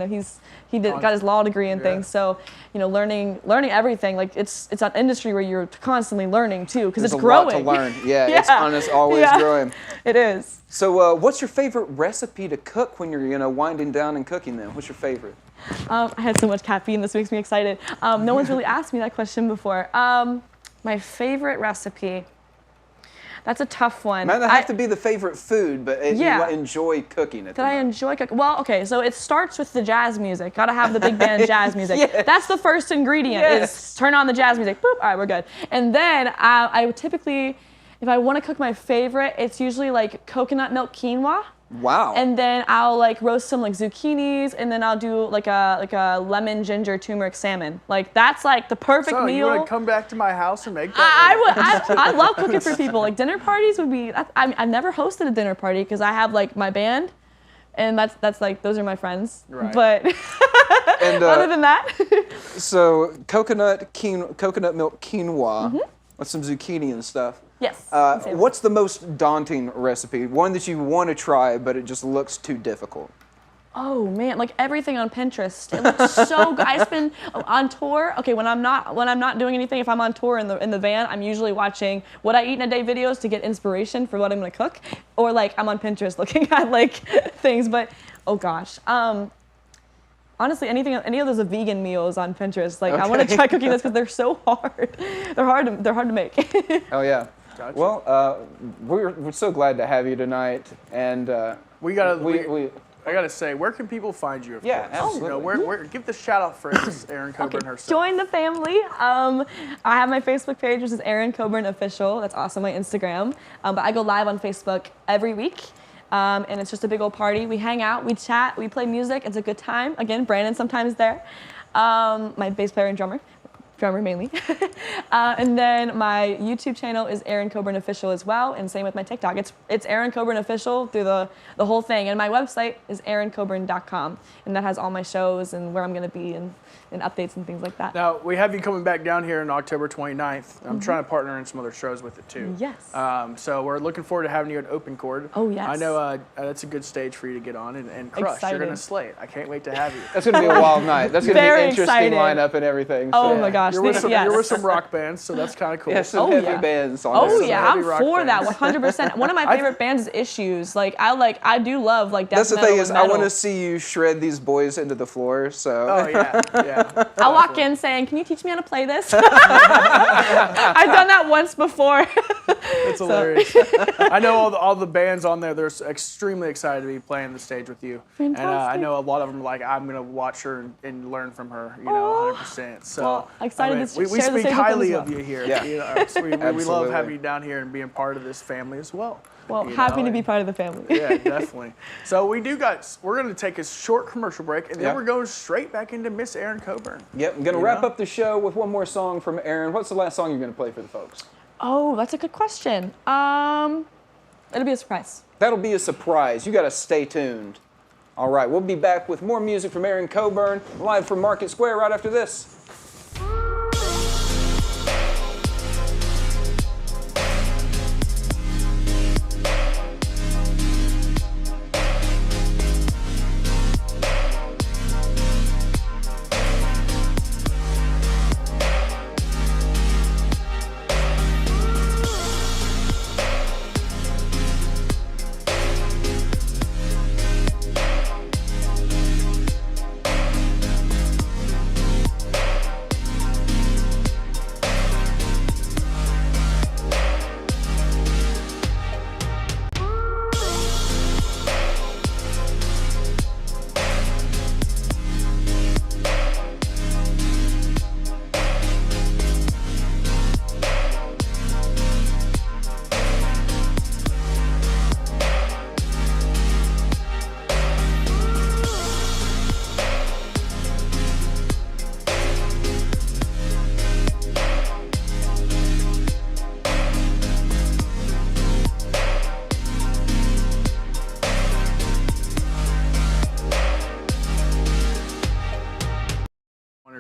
got his law degree and things. So learning everything. Like it's an industry where you're constantly learning too because it's growing. There's a lot to learn. Yeah, it's always growing. It is. So what's your favorite recipe to cook when you're winding down and cooking them? What's your favorite? I had so much caffeine. This makes me excited. No one's really asked me that question before. My favorite recipe. That's a tough one. Might not have to be the favorite food, but you enjoy cooking it. That I enjoy cooking. Well, okay, so it starts with the jazz music. Gotta have the big band jazz music. Yes. That's the first ingredient is turn on the jazz music. Boop, all right, we're good. And then I would typically, if I want to cook my favorite, it's usually like coconut milk quinoa. Wow. And then I'll like roast some like zucchinis, and then I'll do like a lemon ginger turmeric salmon. Like that's like the perfect meal. So you want to come back to my house and make that? I love cooking for people. Like dinner parties would be. I've never hosted a dinner party because I have like my band, and that's like those are my friends. Right. But and, other than that. So coconut milk quinoa with some zucchini and stuff. Yes. What's the most daunting recipe? One that you want to try, but it just looks too difficult. Oh man, like everything on Pinterest. It looks so good. I spend on tour. Okay, when I'm not doing anything, if I'm on tour in the van, I'm usually watching what I eat in a day videos to get inspiration for what I'm gonna cook, or like I'm on Pinterest looking at like things. But oh gosh. Honestly, any of those vegan meals on Pinterest, like I want to try cooking this because they're so hard. They're hard to make. Oh yeah. Gotcha. Well, we're so glad to have you tonight, and I gotta say, where can people find you? Absolutely. Give the shout out for Erin Coburn herself. Join the family. I have my Facebook page, which is Erin Coburn Official. That's also my Instagram. But I go live on Facebook every week. And it's just a big old party. We hang out, we chat, we play music. It's a good time. Again, Brandon's sometimes there. My bass player and drummer. drummer mainly. And then my YouTube channel is Aaron Coburn Official as well, and same with my TikTok. It's Aaron Coburn Official through the whole thing. And my website is aaroncoburn.com, and that has all my shows and where I'm going to be and updates and things like that. Now, we have you coming back down here on October 29th. I'm trying to partner in some other shows with it too. Yes. So we're looking forward to having you at Open Chord. Oh, yes. I know that's a good stage for you to get on and crush. Excited. You're going to slay it. I can't wait to have you. That's going to be a wild night. That's going to be an Very interesting excited. lineup and everything. Oh my gosh. You're with some rock bands, so that's kind of cool. Yeah, some heavy bands on Oh there. yeah, heavy I'm rock for that bands. 100%. One of my favorite bands is Issues. I do love death That's the metal thing and is, I metal. want to see you shred these boys into the floor. So. Oh yeah. I walk in saying, "Can you teach me how to play this?" I've done that once before. It's hilarious. I know all the bands on there. They're extremely excited to be playing the stage with you. Fantastic. And I know a lot of them are like, I'm gonna watch her and learn from her. 100%. So Well, excited to we share the speak stage with them highly as well. of you here. Yeah. So we love Absolutely. having you down here and being part of this family as well. Well, You happy know, to be part of the family. Yeah, definitely. So we're going to take a short commercial break, and then Yeah. we're going straight back into Miss Erin Coburn. Yep, I'm going to You wrap know? up the show with one more song from Aaron. What's the last song you're going to play for the folks? Oh, that's a good question. It'll be a surprise. That'll be a surprise. You got to stay tuned. All right, we'll be back with more music from Aaron Coburn, live from Market Square right after this.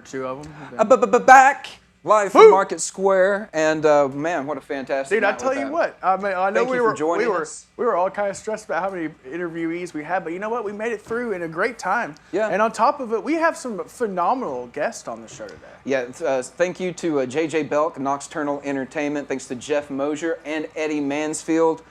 Two of them. Back live from Market Square, and man, what a fantastic! Dude, I night tell with you that. what. I mean, I know Thank you for joining us. we were all kind of stressed about how many interviewees we had, but you know what? We made it through in a great time. Yeah. And on top of it, we have some phenomenal guests on the show today. Yeah, thank you to JJ Belk, Nocturnal Entertainment. Thanks to Jeff Mosier and Eddie Mansfield.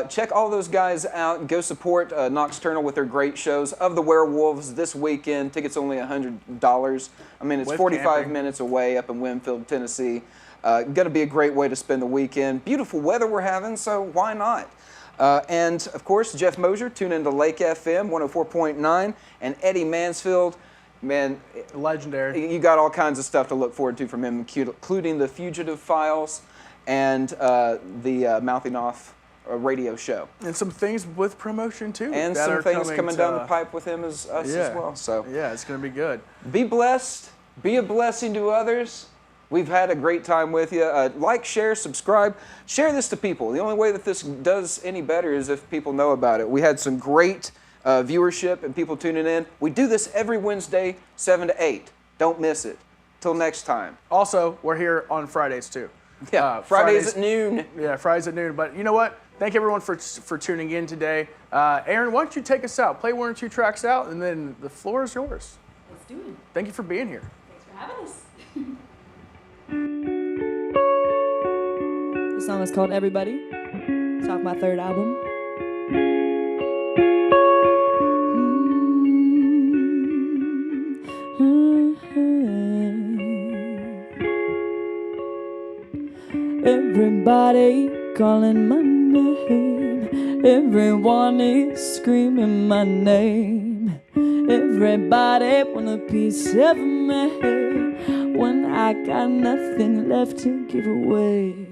Check all those guys out. Go support Nocturnal with their great shows. Of the Werewolves this weekend. Tickets only $100. I mean, it's With 45 camping. minutes away up in Winfield, Tennessee. Going to be a great way to spend the weekend. Beautiful weather we're having, so why not? And of course, Jeff Mosier, tune into Lake FM 104.9, and Eddie Mansfield. Man, legendary. You got all kinds of stuff to look forward to from him, including the Fugitive Files and the Mouthing Off radio show. And some things with promotion too. And that some are things coming down the pipe with him as us yeah. as well. So yeah, it's going to be good. Be blessed. Be a blessing to others. We've had a great time with you. Like, share, subscribe. Share this to people. The only way that this does any better is if people know about it. We had some great viewership and people tuning in. We do this every Wednesday, 7 to 8. Don't miss it. Till next time. Also, we're here on Fridays too. Yeah, Fridays at noon. Yeah, Fridays at noon. But you know what? Thank everyone for tuning in today. Aaron, why don't you take us out? Play one or two tracks out, and then the floor is yours. Let's do it. Thank you for being here. Thanks for having us. The song is called Everybody. It's off my third album. Everybody calling my name. Everyone is screaming my name. Everybody want a piece of me when I got nothing left to give away.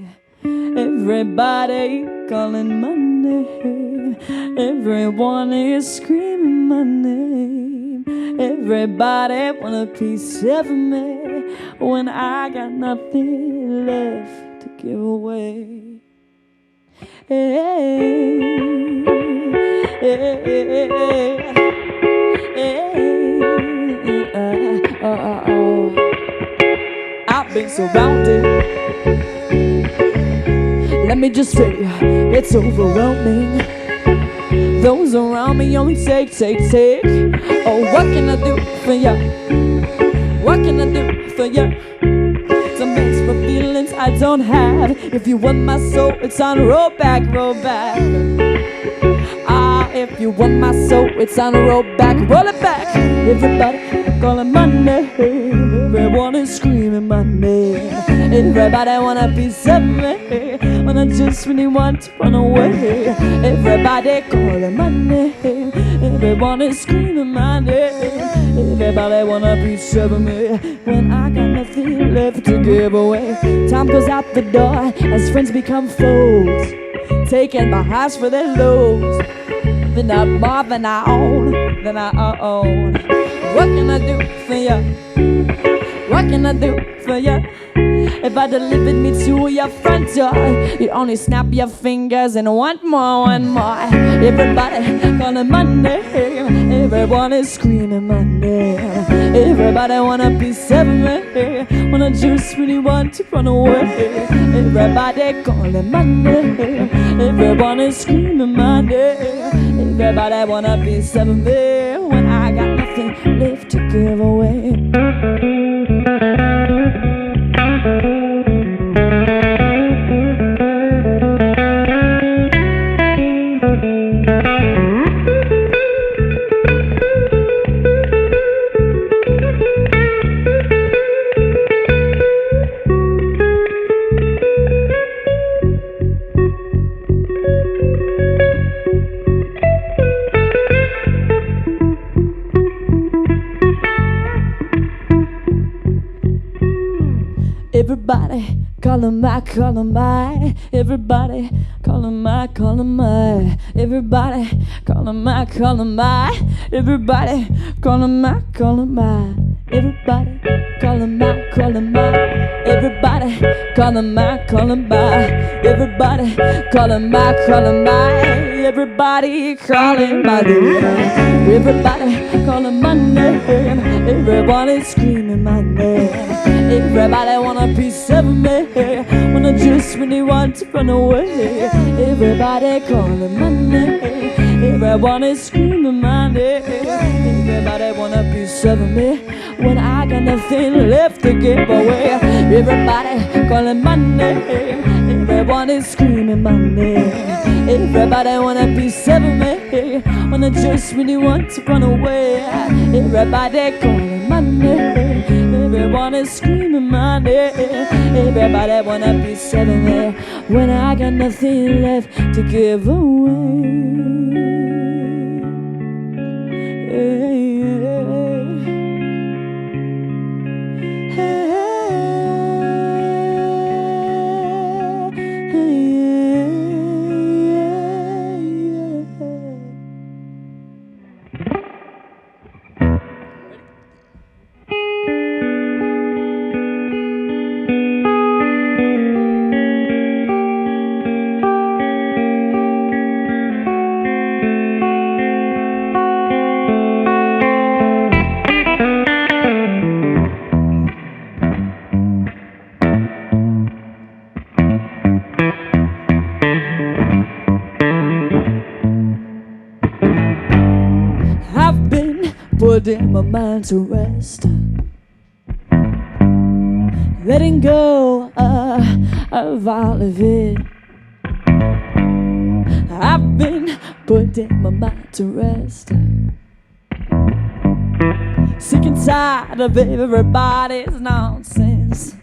Everybody calling my name. Everyone is screaming my name. Everybody want a piece of me when I got nothing left to give away. Hey, hey, hey, I've been surrounded. Let me just tell you, it's overwhelming. Those around me only take. Oh, what can I do for ya? What can I do for ya? Some extra feelings I don't have. If you want my soul, it's on roll back. Ah, if you want my soul, it's on roll it back. Everybody calling my name. Everyone is screaming my name. Everybody wanna be me when I just really want to run away. Everybody calling my name. Everyone is screaming my name. Everybody wanna be me when I got nothing left to give away. Time goes out the door as friends become foes, taking my highs for their lows. Then I more than I own. What can I do for ya? What can I do for ya? If I delivered me to your front door, you only snap your fingers and want more. Everybody calling my name. Everyone is screaming my name. Everybody wanna be me when I just really want to run away. Everybody calling my name. Everyone is screaming my name. Everybody wanna be me when I got nothing left to give away. Everybody calling my. Everybody calling my. Everybody calling my. Everybody calling my. Everybody calling my. Everybody calling my. Everybody calling my. Everybody calling my name. Everybody calling my name. Everybody screaming my name. Everybody wanna be me when I just really want to run away. Everybody calling my name. Everyone is screaming my name. Everybody wanna be me when I got nothing left to give away. Everybody calling my name. Everyone is screaming my name. Everybody wanna be me when I just really want to run away. Everybody calling my name. Everyone is screaming my name. Everybody wanna be me when I got nothing left to give away. Putting my mind to rest, letting go of all of it. I've been putting my mind to rest, sick and tired of everybody's nonsense.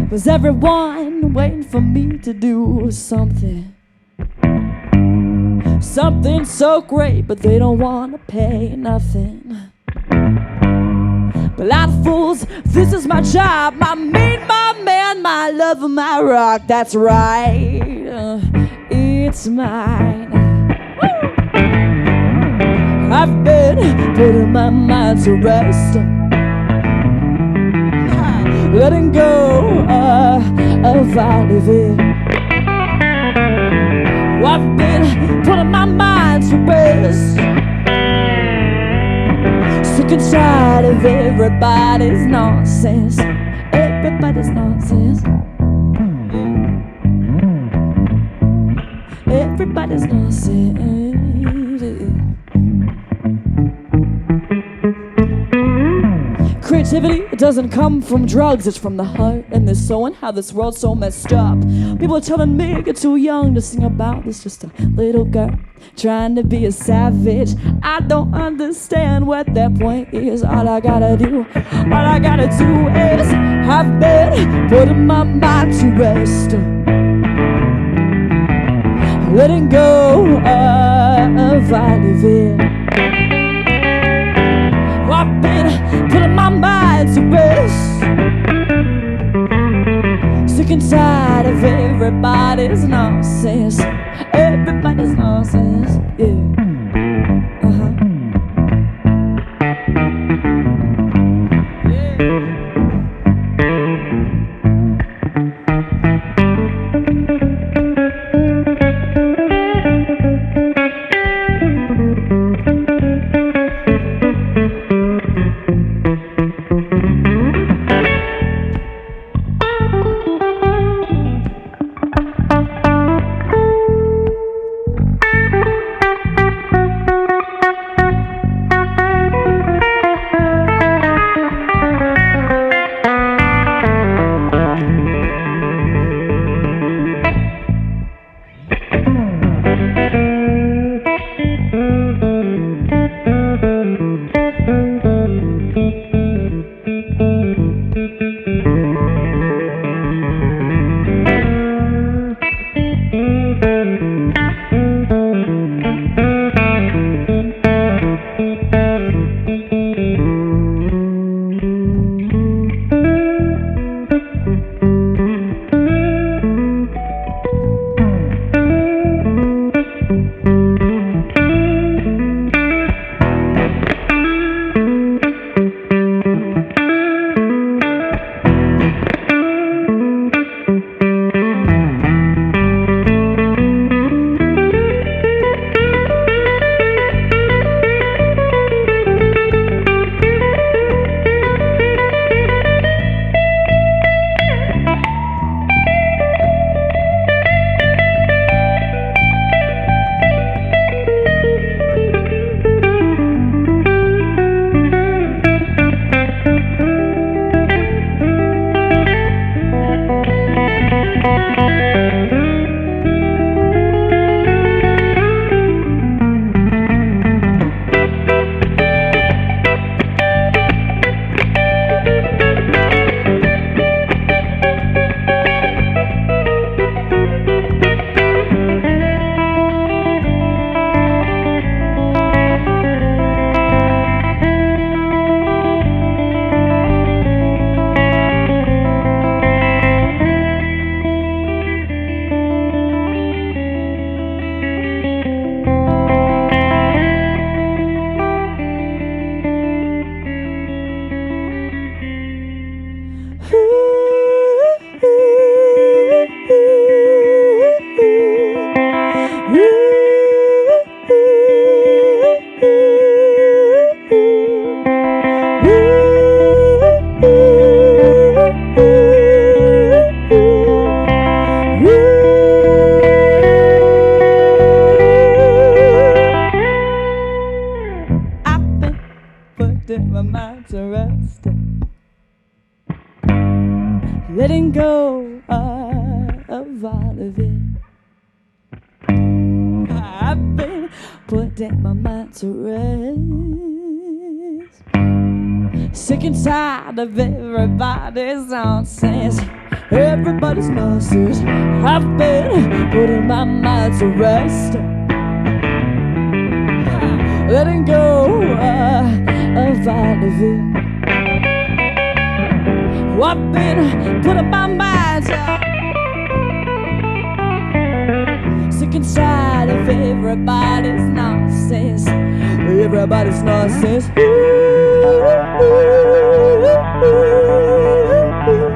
Was everyone waiting for me to do something? Something so great, but they don't wanna pay nothing. But lot of fools, this is my job, my main, my man, my lover, my rock. That's right, it's mine. Woo! I've been putting my mind to rest, letting go of Valdivia. I've been putting my mind to rest, sick and tired of everybody's nonsense. Everybody's nonsense. Everybody's nonsense. Creativity, it doesn't come from drugs, it's from the heart and the soul, and how this world's so messed up. People are telling me you're too young to sing about this, just a little girl trying to be a savage. I don't understand what their point is. All I gotta do is have been putting my mind to rest, letting go of Valdivia. I've been putting my mind to rest, sick and tired of everybody's nonsense. Everybody's nonsense, yeah. letting go of all of it. I've been putting my mind to rest, sick and tired of everybody's nonsense. Everybody's nonsense. I've been putting my mind to rest, letting go of all of it. I've been putting my mind to, sick and tired of everybody's nonsense. Everybody's nonsense. Ooh, ooh, ooh, ooh.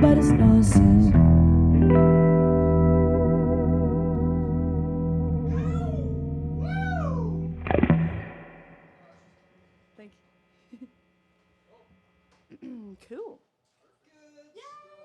but it's nonsense. Thank you. Cool.